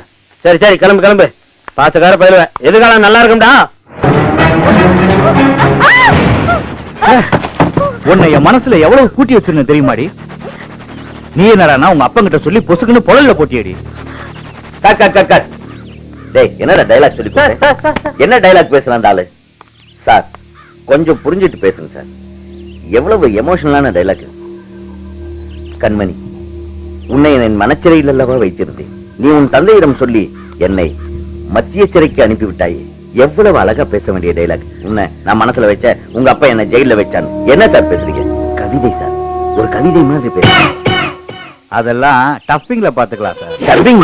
சரி சரி கிளம்பு கிளம்பு. பாசக்கார பயிலுவ, எதுக்காலம் நல்லா இருக்கும்டா. உன்னை என் மனசுல எவ்வளவு கூட்டி வச்சிருந்தேன் தெரியுமாடி? நீ என்னடா உங்க அப்பா கிட்ட சொல்லி பொசுக்குன்னு பொழல்ல போட்டியடி. என்னடா டைலாக் சொல்லி என்ன டைலாக் பேசுறான் ஆளு? சார் கொஞ்சம் புரிஞ்சுட்டு பேசுங்க சார். எவ்வளவு எமோஷனலான டைலாக். கண்மணி, உன்னை என் மனச்சிறையில் அல்லவா வைத்திருந்தேன். நீ உன் தந்தையிடம் சொல்லி என்னை மத்திய சிறைக்கு அனுப்பிவிட்டாயே. எவ்வளவு அழகா பேச வேண்டிய டைலாக். உன்னை நான் மனசுல வச்ச, உங்க அப்பா என்ன ஜெயில வச்சான். என்ன சார் பேசுறீங்க? கவிதை சார், ஒரு கவிதை மாதிரி பேசுறீங்க. அதெல்லாம் டப்பிங்ல பாத்துக்கலாம் சார். டப்பிங்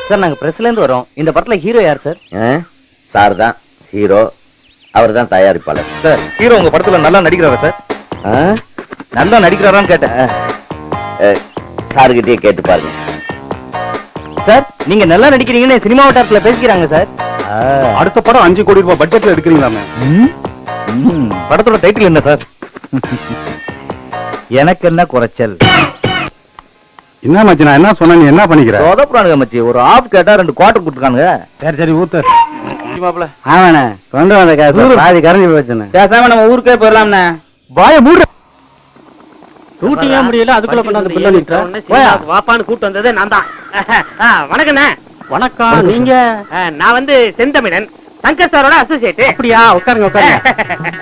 சார் நாங்க பிரஸ்ல இருந்து வரோம். இந்த படத்துல ஹீரோ யார் சார்? சார் தான் ஹீரோ, அவர் தான் தயாரிப்பாளர். சார் ஹீரோ உங்க படத்துல நல்லா நடிக்கிறாரா சார்? நல்லா நடிக்கிறாரான்னு கேட்டேன். சார்கிட்டயே கேட்டு பாருங்க. சார் நீங்க நல்லா நடிக்கிறீங்கன்னு சினிமா வட்டாரத்துல பேசிக்கிறாங்க சார். அடுத்த படம் 5 கோடி ரூபாய் பட்ஜெட்ல எடுக்கிறீங்களா? படத்தோட டைட்டில் என்ன சார்? எனக்கு என்ன குறைச்சல்? என்ன மச்சி, நான் என்ன சொன்ன, நீ என்ன பண்ணிக்கிற? சொதப்புறானுங்க மச்சி. ஒரு ஆப் கேட்டா 2 குவார்டர் கொடுத்துருக்கானுங்க. சரி சரி ஊத்து. ஆமாண்ணே, கொண்டு வந்த காசு பாதி கரைஞ்சி போச்சுண்ணே. பேசாம நம்ம ஊருக்கே போயிடலாம்ண்ணே. வாய மூடு. ஷூட்டிங்கா முடியல, அதுக்குள்ள கொண்டாந்து பில்ல நிற்கிறேன். வாப்பான்னு கூட்டு வந்ததே நான் தான். வணக்கண்ணே. வணக்கம். நீங்க? நான் வந்து செந்தமிழன், சங்கர் சாரோட அசோசியேட். அப்படியா? உட்காருங்க உட்காருங்க.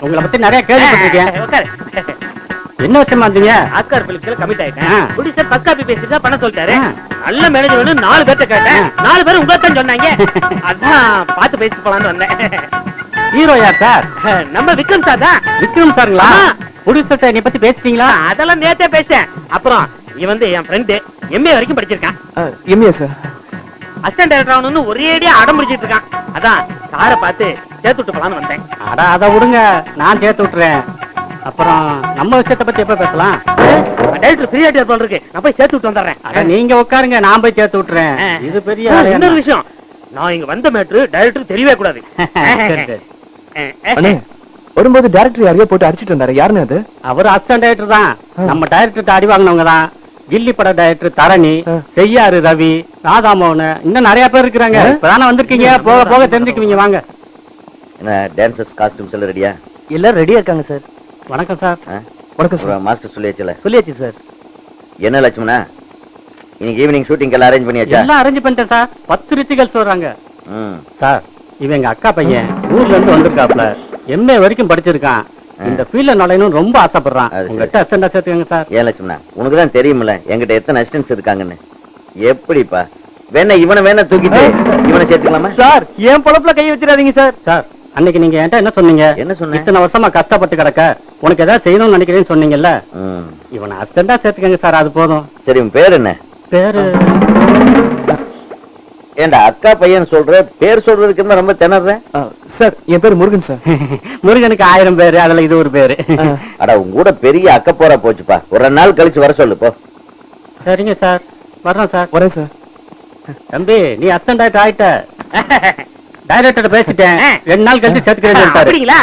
உங்களை பத்தி நிறைய கேள்விப்பட்டிருக்கேன். உட்காரு. என்ன விஷயமா இருந்தீங்க? ஆஸ்கார் பிலிம்ஸ்ல கமிட் ஆயிட்டேன். ப்ரொடியூசர் ஃபர்ஸ்ட் காப்பி பேசிட்டு பண்ண சொல்லிட்டாரு. நல்ல மேனேஜர் வந்து 4 பேர்ட்ட கேட்டேன். 4 பேரும் உங்களை தான் சொன்னாங்க. அதான் பார்த்து பேசிட்டு போலான்னு வந்தேன். ஹீரோ யார் சார்? நம்ம விக்ரம் சார் தான். விக்ரம் சாருங்களா? ப்ரொடியூசர்ட்ட நீ பத்தி பேசிட்டீங்களா? அதெல்லாம் நேத்தே பேசேன். அப்புறம் நீ வந்து என் ஃப்ரெண்டு, எம்ஏ வரைக்கும் படிச்சிருக்கான். MA sir. அசிஸ்டன்ட் டைரக்டர் ஆகணும்னு ஒரேடியா அடம் பிடிச்சிட்டு இருக்கான். அதான் சாரை பார்த்து சேர்த்து விட்டு போலான்னு வந்தேன். அட அத விடுங்க, நான் சேர்த்து விட்டுறேன். அப்புறம் நம்ம விஷயத்தை பத்தி எப்ப பேசலாம்? டைரக்டர் ஃப்ரீ ஆயிட்டு போல இருக்கு, நான் போய் சேர்த்து விட்டு வந்துடுறேன். நீங்க உட்காருங்க, நான் போய் சேர்த்து விட்டுறேன். இது பெரிய இன்னொரு விஷயம், நான் இங்க வந்த மேட்ரு டைரக்டர் தெரியவே கூடாது. வரும்போது டைரக்டர் யாரையோ போட்டு அடிச்சிட்டு இருந்தாரு. யாருன்னு அது? அவர் அசிஸ்டன்ட் டைரக்டர் தான். நம்ம டைரக்டர் அடி வாங்கினவங்க தான். கில்லி பட டைரக்டர் தரணி, செய்யாறு ரவி, ராதாமோகன், இன்னும் நிறைய பேர் இருக்கிறாங்க. இப்பதானே வந்திருக்கீங்க, போக போக தெரிஞ்சுக்குவீங்க. வாங்க. என்ன டான்சர்ஸ் காஸ்டியூம்ஸ் எல்லாம் ரெடியா? எல்லாரும் ரெடியா இருக்காங்க சார். வணக்கம் சார். வணக்கம் சார். மாஸ்டர் சொல்லியாச்சுல? சொல்லியாச்சு சார். என்ன லட்சுமணா, இன்னைக்கு ஈவினிங் ஷூட்டிங் எல்லாம் அரேஞ்ச் பண்ணியாச்சா? எல்லாம் அரேஞ்ச் பண்ணிட்டேன் சார். 10 ரித்திகள் சொல்றாங்க சார். இவன் எங்க அக்கா பையன், ஊர்ல இருந்து வந்திருக்காப்ல. எம்ஏ வரைக்கும் படிச்சிருக்கான். இந்த ஃபீல்ட்ல நுழையணும் ரொம்ப ஆசைப்படுறான். உங்ககிட்ட அசிஸ்டன்டா சேர்த்துக்கங்க சார். ஏன் லட்சுமணா, உனக்கு தான் தெரியுமில்ல என்கிட்ட எத்தனை அசிஸ்டன்ட்ஸ் இருக்காங்கன்னு. எப்படிப்பா வேணா இவனை வேணா தூக்கிட்டு இவனை சேர்த்துக்கலாமா? சார் என் பொழப்புல கை வச்சிடாதீங்க சார். சார் அன்னைக்கு நீங்க என்கிட்ட என்ன சொன்னீங்க? என்ன சொன்னீங்க? இத்தனை வருஷமா கஷ்டப்பட்டு கிடக்க, உனக்கு ஏதாவது செய்யணும்னு நினைக்கிறேன்னு சொன்னீங்கல்ல. இவனை அசிஸ்டன்டா சேர்த்துக்கங்க சார், அது போதும். சரி, உன் பேர் என்ன? பேரு ஏண்டா அக்கா பையன் சொல்ற, பேர் சொல்றதுக்கு ரொம்ப திணறேன் சார். என் பேர் முருகன் சார். முருகனுக்கு 1000 பேரு, அதுல இது ஒரு பேரு. அட உங்க கூட பெரிய அக்க போரா போச்சுப்பா. ஒரு 2 நாள் கழிச்சு வர சொல்லு போ. சரிங்க சார், வர்றோம் சார். வரேன் சார். தம்பி நீ அசிஸ்டன்ட் ஆயிட்ட. டைரக்டர் பேசிட்டேன், 2 நாள் கழிச்சு சேர்த்துக்கிறேன். அப்படிங்களா?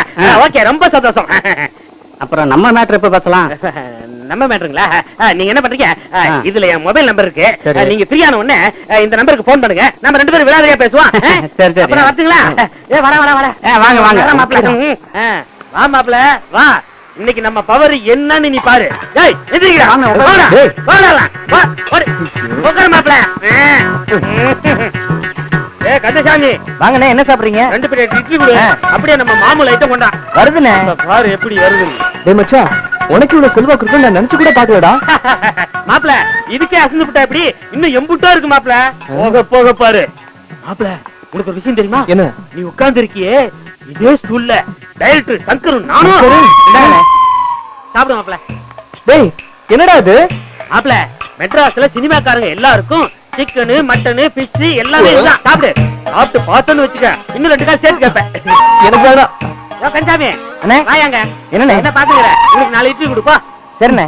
ஓகே, ரொம்ப சந்தோஷம். அப்புறம் நம்ம மேட்டர் எப்ப பேசலாம்? நம்ம மேட்டருங்களா? நீங்க என்ன பண்றீங்க, இதுல என் மொபைல் நம்பர் இருக்கு, நீங்க ஃப்ரீயான உடனே இந்த நம்பருக்கு போன் பண்ணுங்க, நம்ம 2 பேரும் விளையாடுறியா பேசுவோம். சரி சரி. அப்புறம் வரட்டுங்களா? வாங்க வாங்க மாப்பிள்ள. வா மாப்பிள்ள வா, இன்னைக்கு நம்ம பவர் என்னன்னு நீ பாரு. டேய் எந்திரிடா, வாடா வா உட்கார மாப்பிள்ள. கந்தசாமி வாங்கண்ணே, என்ன சாப்பிடுறீங்க? 2 பிளேட் இட்லி கொடு. அப்படியே நம்ம மாமூல் ஐட்டம் கொண்டா. வருதுண்ணே. பாரு எப்படி வருது. டேய் மச்சான், உனக்கு இவ்வளவு செல்வாக்கு இருக்கு நான் நினைச்சு கூட பாக்கலடா. மாப்பிள்ள இதுக்கே அசந்து விட்டா எப்படி, இன்னும் எம்புட்டா இருக்கு மாப்பிள்ள. போக போக பாரு. மாப்பிள்ள உனக்கு ஒரு விஷயம் தெரியுமா? என்ன? நீ உட்கார்ந்து இருக்கியே இதே ஸ்கூல்ல டைரக்டர் சங்கரும் நானும் சாப்பிடு மாப்பிள்ள. டேய் என்னடா இது? மாப்பிள்ள மெட்ராஸ்ல சினிமாக்காரங்க எல்லாருக்கும் சிக்கனு மட்டனு பிஷ் எல்லாமே எல்லாம் சாப்பிடு. சாப்பிட்டு பார்த்தோன்னு வச்சுக்க, இன்னும் 2 கால் சேர்த்து கேட்பேன். எனக்கு வேணாம். கஞ்சாமி அண்ணே வாயாங்க. என்னண்ணே? என்ன பாத்துக்கிற, உங்களுக்கு 4 இட்லி கொடுப்பா. சரிண்ணே.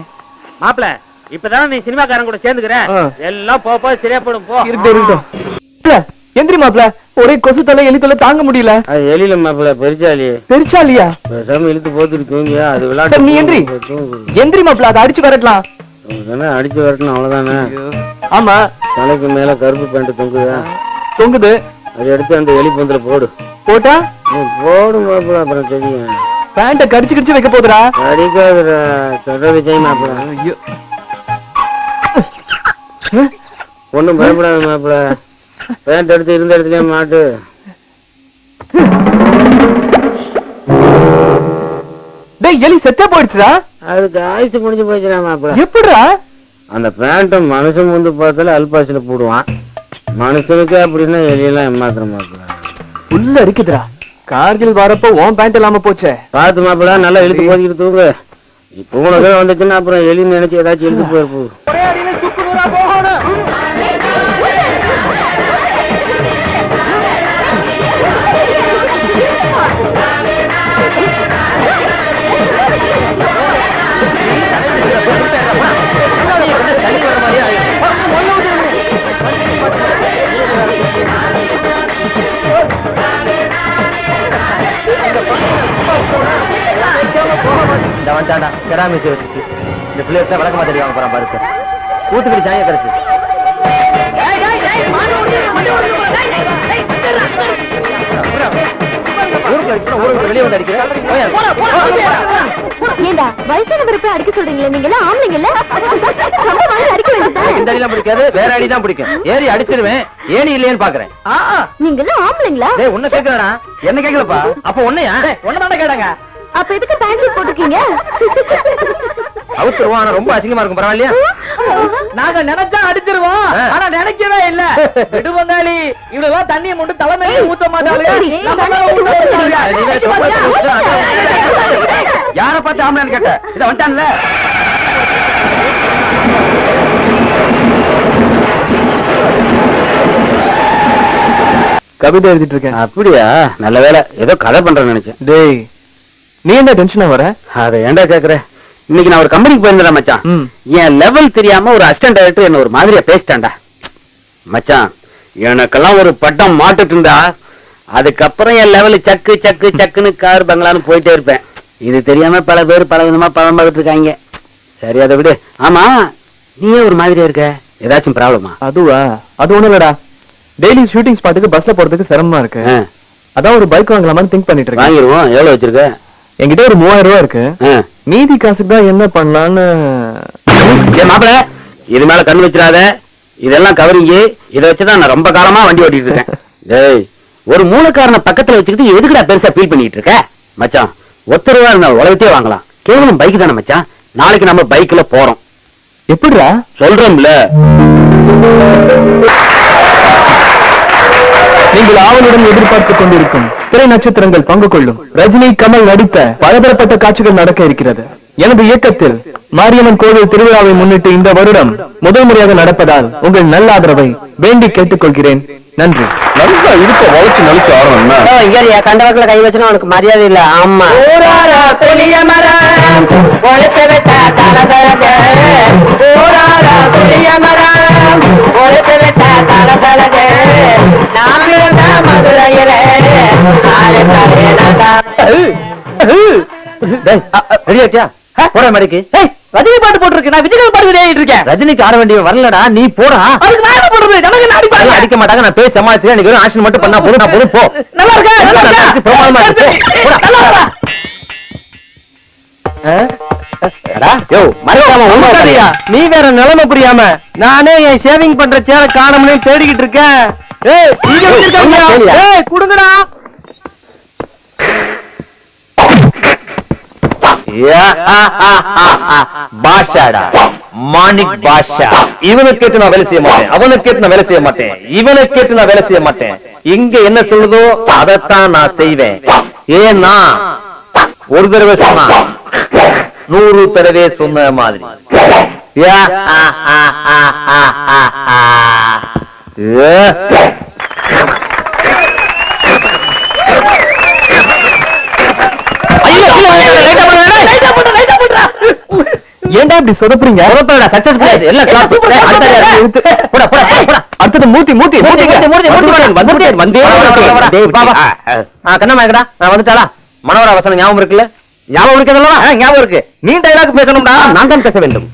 மாப்பிள்ள இப்பதானே நீ சினிமாக்காரன் கூட சேர்ந்துக்கிற, எல்லாம் போ சரியா போடும் போ. இருக்கட்டும். எந்திரி மாப்பிள்ள, ஒரே கொசு தொலை எலி தொலை தாங்க முடியல. எலியில மாப்பிள்ள பெருச்சாலி. பெருச்சாலியா? இழுத்து போத்துட்டு தூங்கி அது விளையாட்டு. நீ எந்திரி எந்திரி மாப்பிள்ள, அதை அடிச்சு வரட்டலாம். அடிச்சு வரட்டணும் அவ்வளவுதானே. ஆமா, தலைக்கு மேல கருப்பு பேண்ட் தொங்குதா? தொங்குது. அதை எடுத்து அந்த எலி பந்துல போடு. போட்டா போடு மாப்பிள்ள, அப்புறம் தெரியும். பேண்ட கடிச்சு கடிச்சு வைக்க போதுடா. அடிக்காதுடா, சொல்றது செய் மாப்பிள்ள. ஐயோ, ஒண்ணும் பயப்படாத மாப்பிள்ள, பேண்ட் எடுத்து இருந்த இடத்துலயே மாட்டு. டேய் எலி செத்தே போயிடுச்சுடா. அதுக்கு ஆயுசு முடிஞ்சு போச்சுடா மாப்பிள்ள. எப்படிடா? அந்த பேண்ட மனுஷன் வந்து பார்த்தால அல்பாசில போடுவான், மனுஷனுக்கு அப்படின்னா எலியெல்லாம் ஏமாத்திரம் மாப்பிள்ள. உள்ள இருக்குதுடா. கார்கில் வரப்போ உன் பேண்ட் இல்லாம போச்சே. பார்த்து மாப்பிள்ள, நல்லா இழுத்து போதிக்கிட்டு தூங்கு. இப்ப உனக்கு வந்துச்சுன்னா அப்புறம் எலின்னு நினைச்சு ஏதாச்சும் இழுத்து போயிருப்போம். இந்த வந்தாடா கெடாமிச்சு வச்சுட்டு இந்த பிள்ளைய வழக்கமா தெரியாம போறான் பாருங்க. ஊத்துக்கிட்டு சாய கரைச்சு வெளியே வந்து அடிக்கிறேன். ஏண்டா வயசானவரை போய் அடிக்க சொல்றீங்களா? நீங்க எல்லாம் ஆம்பளைங்கல்ல, அடிக்க வேண்டியது. இந்த அடிலாம் பிடிக்காது, வேற அடிதான் பிடிக்கும். ஏறி அடிச்சிருவேன், ஏணி இல்லையேன்னு பாக்குறேன். நீங்க எல்லாம் ஆம்பளைங்களா? டேய் உன்ன கேக்குறடா, என்ன கேக்கலப்பா. அப்ப உன்னையா? உன்னதானே கேட்டாங்க. அப்ப எதுக்கு பேண்ட் ஷர்ட் போட்டுருக்கீங்க? அவுத்துருவோம், ஆனா ரொம்ப அசிங்கமா இருக்கும். பரவாயில்லையா? நாங்க நினைச்சா அடிச்சிருவோம், ஆனா நினைக்கவே இல்ல. விடுவங்காளி இவ்வளவு தண்ணியை மட்டும் தலைமையில ஊத்த மாட்டாங்க. யார பார்த்து ஆம்பளைன்னு கேட்ட? இத வந்துட்டான்ல. கவிதை எழுதிட்டு இருக்கேன். அப்படியா? நல்ல வேலை, ஏதோ கதை பண்றேன்னு நினைச்சேன். டேய் நீ என்ன டென்ஷனா வர? அதை ஏன்டா கேக்குற? இன்னைக்கு நான் ஒரு கம்பெனிக்கு போயிருந்தேன் மச்சான். என் லெவல் தெரியாம ஒரு அசிஸ்டன்ட் டைரக்டர் என்ன ஒரு மாதிரியா பேசிட்டான்டா மச்சான். எனக்கெல்லாம் ஒரு பட்டம் மாட்டுட்டு இருந்தா அதுக்கப்புறம் என் லெவலு சக்கு சக்கு சக்குன்னு கார் பங்களான்னு போயிட்டே இருப்பேன். இது தெரியாம பல பேர் பல விதமா பழம் பார்த்துட்டு இருக்காங்க. சரி அதை விடு. ஆமா நீயே ஒரு மாதிரியா இருக்க, ஏதாச்சும் ப்ராப்ளமா? அதுவா? அது ஒண்ணும் இல்லடா, டெய்லி ஷூட்டிங் ஸ்பாட்டுக்கு பஸ்ல போறதுக்கு சிரமமா இருக்கு. அதான் ஒரு பைக் வாங்கலாமான்னு திங்க் பண்ணிட்டு இருக்கேன். வாங்கிடுவோம். எவ்வளவு வச்சிருக்க? என்கிட்ட ஒரு 3000 ரூபாய் இருக்கு. மீதி காசுக்கு தான் என்ன பண்ணலான்னு. மாப்பிள்ள இது மேல கண்ணு வச்சிடாத, இதெல்லாம் கவரிங்க. இதை வச்சுதான் நான் ரொம்ப காலமா வண்டி ஓட்டிட்டு இருக்கேன். டேய் ஒரு மூலக்காரனை பக்கத்துல வச்சுக்கிட்டு எதுக்குடா பெருசா ஃபீல் பண்ணிட்டு இருக்க மச்சான்? ஒத்த ரூபா இருந்தா உலகத்தையே வாங்கலாம், கேவலம் பைக் தானே மச்சான். நாளைக்கு நம்ம பைக்ல போறோம். எப்படிடா? சொல்றோம்ல. நீங்கள் ஆவலுடன் எதிர்பார்த்துக் கொண்டிருக்கும் திரை நட்சத்திரங்கள் பங்கு கொள்ளும் ரஜினி கமல் நடித்த பலதரப்பட்ட காட்சிகள் நடக்க இருக்கிறது. எனது இயக்கத்தில் மாரியம்மன் கோவில் திருவிழாவை முன்னிட்டு இந்த வருடம் முதல் முறையாக நடப்பதால் உங்கள் நல்ல ஆதரவை வேண்டி கேட்டுக் கொள்கிறேன். நன்றி. நல்லா இருக்க வளர்ச்சி நடிச்சு ஆரம்பிங்க. கண்டவர்களை கை வச்சுனா உனக்கு மரியாதை இல்ல. ஆமா ரெடி ஆச்சியா போற மேடைக்கு ரஜினி பாட்டு போட்டுருக்கு நான் விஜய் பாட்டு ரெடி ஆயிட்டு இருக்கேன் ரஜினிக்கு ஆட வேண்டிய வரலடா நீ போடா அதுக்கு நான் என்ன பண்றது எனக்கு என்ன அடிப்பாங்க அடிக்க மாட்டாங்க நான் பேச சமாளிச்சு எனக்கு வெறும் ஆக்ஷன் மட்டும் பண்ணா போதும் நான் போதும் போ நல்லா இருக்கா நல்லா இருக்கு பிரமாதமா இருக்கு போடா நல்லா இருக்கா நீ வேற நிலைமை புரியாம நானே என் ஷேவிங் பண்ற சேர காணோம்னு தேடிக்கிட்டு இருக்கேன் குடுங்கடா பாஷாடா மாணிக் பாஷா இவனுக்கு கேட்டு நான் வேலை செய்ய மாட்டேன் அவனுக்கு கேட்டு நான் வேலை செய்ய மாட்டேன் இவனுக்கு கேட்டு நான் வேலை செய்ய மாட்டேன் இங்க என்ன சொல்லுதோ அதைத்தான் நான் செய்வேன் ஏன்னா ஒரு தடவை சொன்னா 100 தடவை சொன்ன மாதிரி ஏன்டா இப்படி சொதப்புறீங்க சக்சஸ் எல்லாம் அடுத்தது மூர்த்தி மூர்த்தி கண்ணமாக்கடா நான் வந்துட்டாளா மனோரா வசனம் ஞாபகம் இருக்குல்ல ஞாபகம் இருக்குதல்லவா ஞாபகம் இருக்கு நீ டைலாக் பேசணும்டா நான் தான் பேச வேண்டும்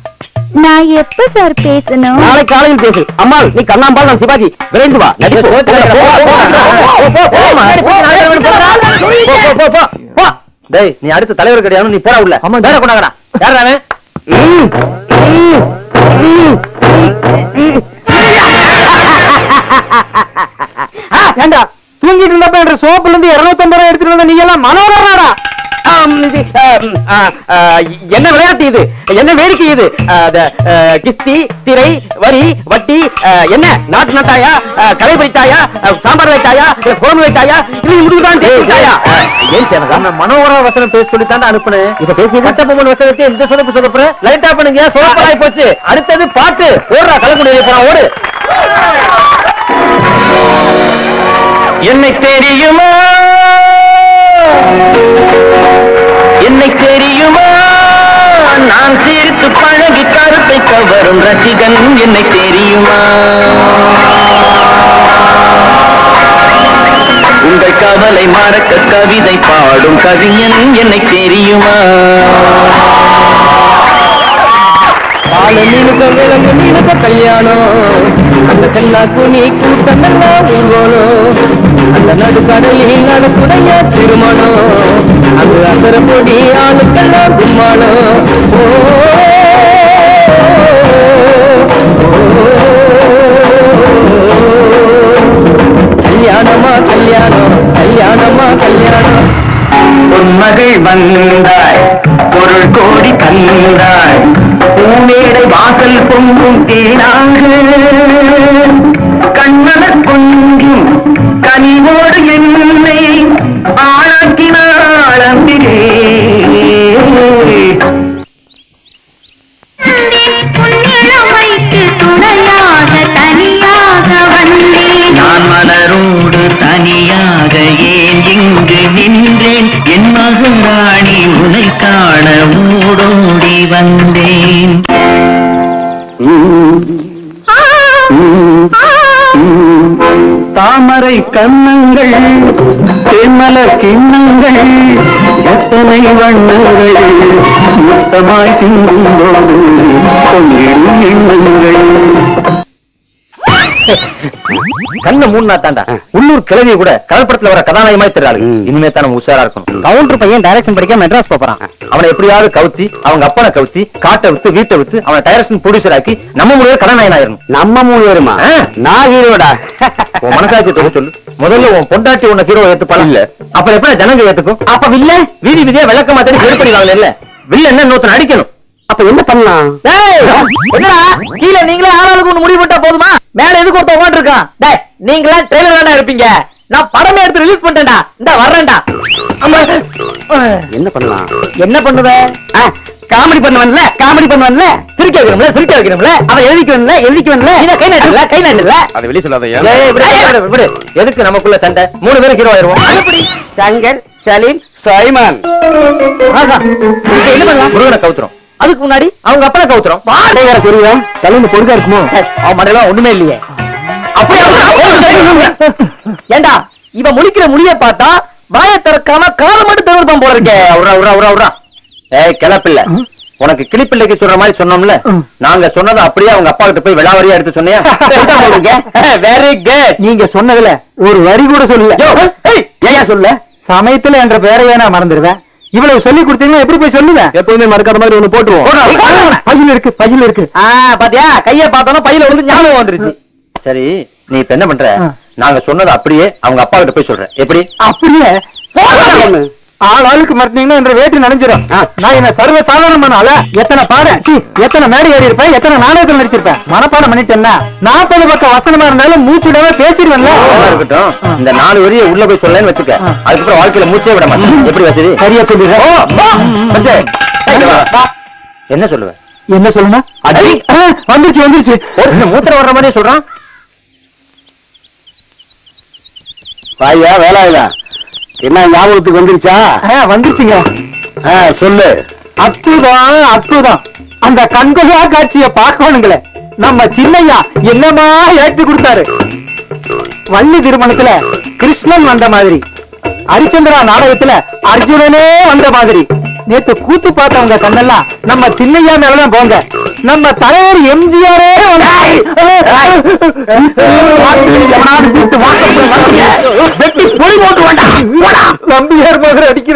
நான் எப்ப சார் பேசணும் நாளை காலையில் பேசு அம்மாள் நீ கண்ணாம்பாள் நான் சிவாஜி விரைந்து வா டேய் நீ அடுத்த தலைவர் கிடையாது நீ போற உள்ள வேற கொண்டாங்கடா யாரா ஏண்டா தூங்கிட்டு இருந்தப்ப என்ற சோப்புல இருந்து 250 ரூபாய் எடுத்துட்டு வந்த நீ எல்லாம் மனோரமாடா என்ன விளையாட்டு இது என்ன வேடிக்கை இது கிஸ்தி திரை வரி வட்டி என்ன நாட்டு நட்டாயா கலை வைத்தாயா சாம்பார் வைத்தாயா குழம்பு வைத்தாயா இல்லை முதுகுதான் வைத்தாயா ஏன் தேவை மனோகர வசனம் பேச சொல்லித்தான் அனுப்புனேன் இப்ப பேசி கட்டபொம்மன் வசனத்தை எந்த சொதப்பு சொதப்புற லைட்டா பண்ணுங்க சொதப்பலாய் போச்சு அடுத்தது பாட்டு ஓடுறா கலக்குடி போறா ஓடு என்னை தெரியுமா என்னை தெரியுமா நான் சிரித்து பழகி கருத்தை கவரும் ரசிகன் என்னை தெரியுமா உங்கள் கவலை மறக்க கவிதை பாடும் கவிஞன் என்னை தெரியுமா விலங்கு நீனுக்க கல்யாணம் அந்த கண்ணாக்கு நீ கூட்டமெல்லாம் ஊர்வலம் அந்த நடுக்கடலில் நடக்குடைய திருமணம் அங்கு அசர பொடி ஆளுக்கெல்லாம் கும்மாளம் கல்யாணமா கல்யாணம் கல்யாணமா கல்யாணம் பொன்மகள் வந்தாய் பொருள் கோடி தந்தாய் பூமேடை வாசல் பொங்கும் தேனாக கண்ணன கொஞ்சும் கனிவோடு என்னை ஆளாக்கினாள் அம்பிகே துணையாக தனியாக வந்தேன் நான் மலரோடு தனியாக ஏன் இங்கு நின்றேன் என் மகராணி உன்னை காண ஓடோடி வந்தேன் தாமரை கண்ணங்கள் தேமலர் கிண்ணங்கள் எத்தனை வண்ணங்கள் மொத்தமாய் சிந்தும் போது பொங்கிடும் எண்ணங்கள் கண்ண மூணு தாண்டா உள்ளூர் கிழவிய கூட கடற்படத்துல வர கதாநாயகமாய் தெரியாது இனிமே தான் நம்ம உஷாரா இருக்கணும் கவுண்டர் பையன் டைரக்ஷன் படிக்க மெட்ராஸ் போறான் அவனை எப்படியாவது கவுத்தி அவங்க அப்பனை கவுத்தி காட்டை வித்து வீட்டை வித்து அவனை டைரக்ஷன் ப்ரொடியூசர் ஆக்கி நம்ம மூணு பேர் கதாநாயகன் ஆயிரும் நம்ம மூணு பேருமா நான் ஹீரோடா உன் மனசாட்சி தொகை சொல்லு முதல்ல உன் பொண்டாட்டி உன்ன ஹீரோ ஏத்துப்பாளா இல்ல அப்புறம் எப்படி ஜனங்க ஏத்துக்கும் அப்ப வில்ல வீதி விதியா விளக்கமா தேடி செருப்படிவாங்க இல்ல வில்ல என்ன இன்னொருத்தன் அடிக்கணும் அப்ப என்ன பண்ணலாம் என்னடா கீழே நீங்களே ஆளாளுக்கு ஒண்ணு முடிவு பண்ணா போதுமா மேல எதுக்கு ஒருத்த உட்காந்து இருக்கான் டேய் நீங்களா ட்ரெய்லர் தானே இருப்பீங்க நான் படமே எடுத்து ரிலீஸ் பண்ணிட்டேன்டா இந்த வர்றேன்டா என்ன பண்ணலாம் என்ன பண்ணுவ காமெடி பண்ணுவன்ல காமெடி பண்ணுவன்ல சிரிக்க வைக்கிறோம்ல அவன் எழுதிக்குவன்ல இத கை நாட்டல அதை வெளிய சொல்லாதயா விடு எதுக்கு நமக்குள்ள சண்டை மூணு பேரும் ஹீரோ ஆயிருவோம் அப்படி சங்கர் சலீம் சைமன் என்ன பண்ணலாம் முருகனை கவுத்துறோம் அதுக்கு முன்னாடி அவங்க அப்பனை கவுத்துறோம் பாடை வேற தெரியுதா தலையில பொறுக்கா இருக்குமோ அவன் மடையெல்லாம் ஒண்ணுமே இல்லையே அப்படியே ஏண்டா இவன் முழிக்கிற முடிய பார்த்தா வாயை திறக்காம காதை மட்டும் தவிர்த்தான் போல இருக்கே. ஏய் கிளப்பில்ல, உனக்கு கிளிப்பிள்ளைக்கு சொல்ற மாதிரி சொன்னோம்ல, நாங்க சொன்னது அப்படியே அவங்க அப்பா கிட்ட போய் விளாவரியா எடுத்து சொன்னியா? Very good. நீங்க சொன்னதுல ஒரு வரி கூட சொல்லல. ஏன் சொல்ல? சமயத்துல என்ற பேரையே நான் மறந்துடுவேன். இவ்வளவு சொல்லி கொடுத்தீங்கன்னா எப்படி போய் சொல்லுவேன்? எப்பவுமே மறக்காத மாதிரி ஒண்ணு போட்டுருவோம். பையில இருக்கு. பாத்தியா, கைய பார்த்தோன்னா பையில வந்து ஞாபகம் வந்துருச்சு. சரி, நீ இப்ப என்ன பண்ற? நாங்க சொன்னது அப்படியே அவங்க அப்பா கிட்ட போய் சொல்றேன். எப்படி? அப்படியே ஆளுக்கு மறந்தீங்கன்னா என்ற வேட்டி நனைஞ்சிடும். நான் என்ன சர்வ சாதாரணமான ஆள? எத்தனை எத்தனை மேடை ஏறி இருப்பேன், எத்தனை நாடகத்தில் நடிச்சிருப்பேன். மனப்பாடம் பண்ணிட்டேன்னா 40 பக்கம் வசனமா இருந்தாலும் மூச்சுடவே பேசிடுவேன்ல. இருக்கட்டும், இந்த 4 வரியை உள்ள போய் சொல்லன்னு வச்சுக்க, அதுக்கப்புறம் வாழ்க்கையில மூச்சே விட மாட்டேன். எப்படி வசதி? சரியா சொல்லிடுறேன். என்ன சொல்லுவேன்? என்ன சொல்லணும்? வந்துருச்சு. மூத்திரம் வர்ற மாதிரி சொல்றான். வாயா வேலாயுதா, என்ன ஞாபகத்துக்கு வந்துருச்சா? வந்துருச்சுங்க. சொல்லு. அற்புதம். அந்த கண்கொள்ளா காட்சிய பார்க்கணுங்களே. நம்ம சின்னையா என்னமா ஏற்றி கொடுத்தாரு. வள்ளி திருமணத்துல கிருஷ்ணன் வந்த மாதிரி, ஹரிச்சந்திரா நாடகத்துல அர்ஜுனனே வந்த மாதிரி. நேத்து கூத்து பார்த்தவங்க கண்ணெல்லாம் நம்ம சின்னையா மேலதான் போங்க. நம்ம தலைவர் எம்ஜிஆரே நம்பியார் மகர் அடிக்க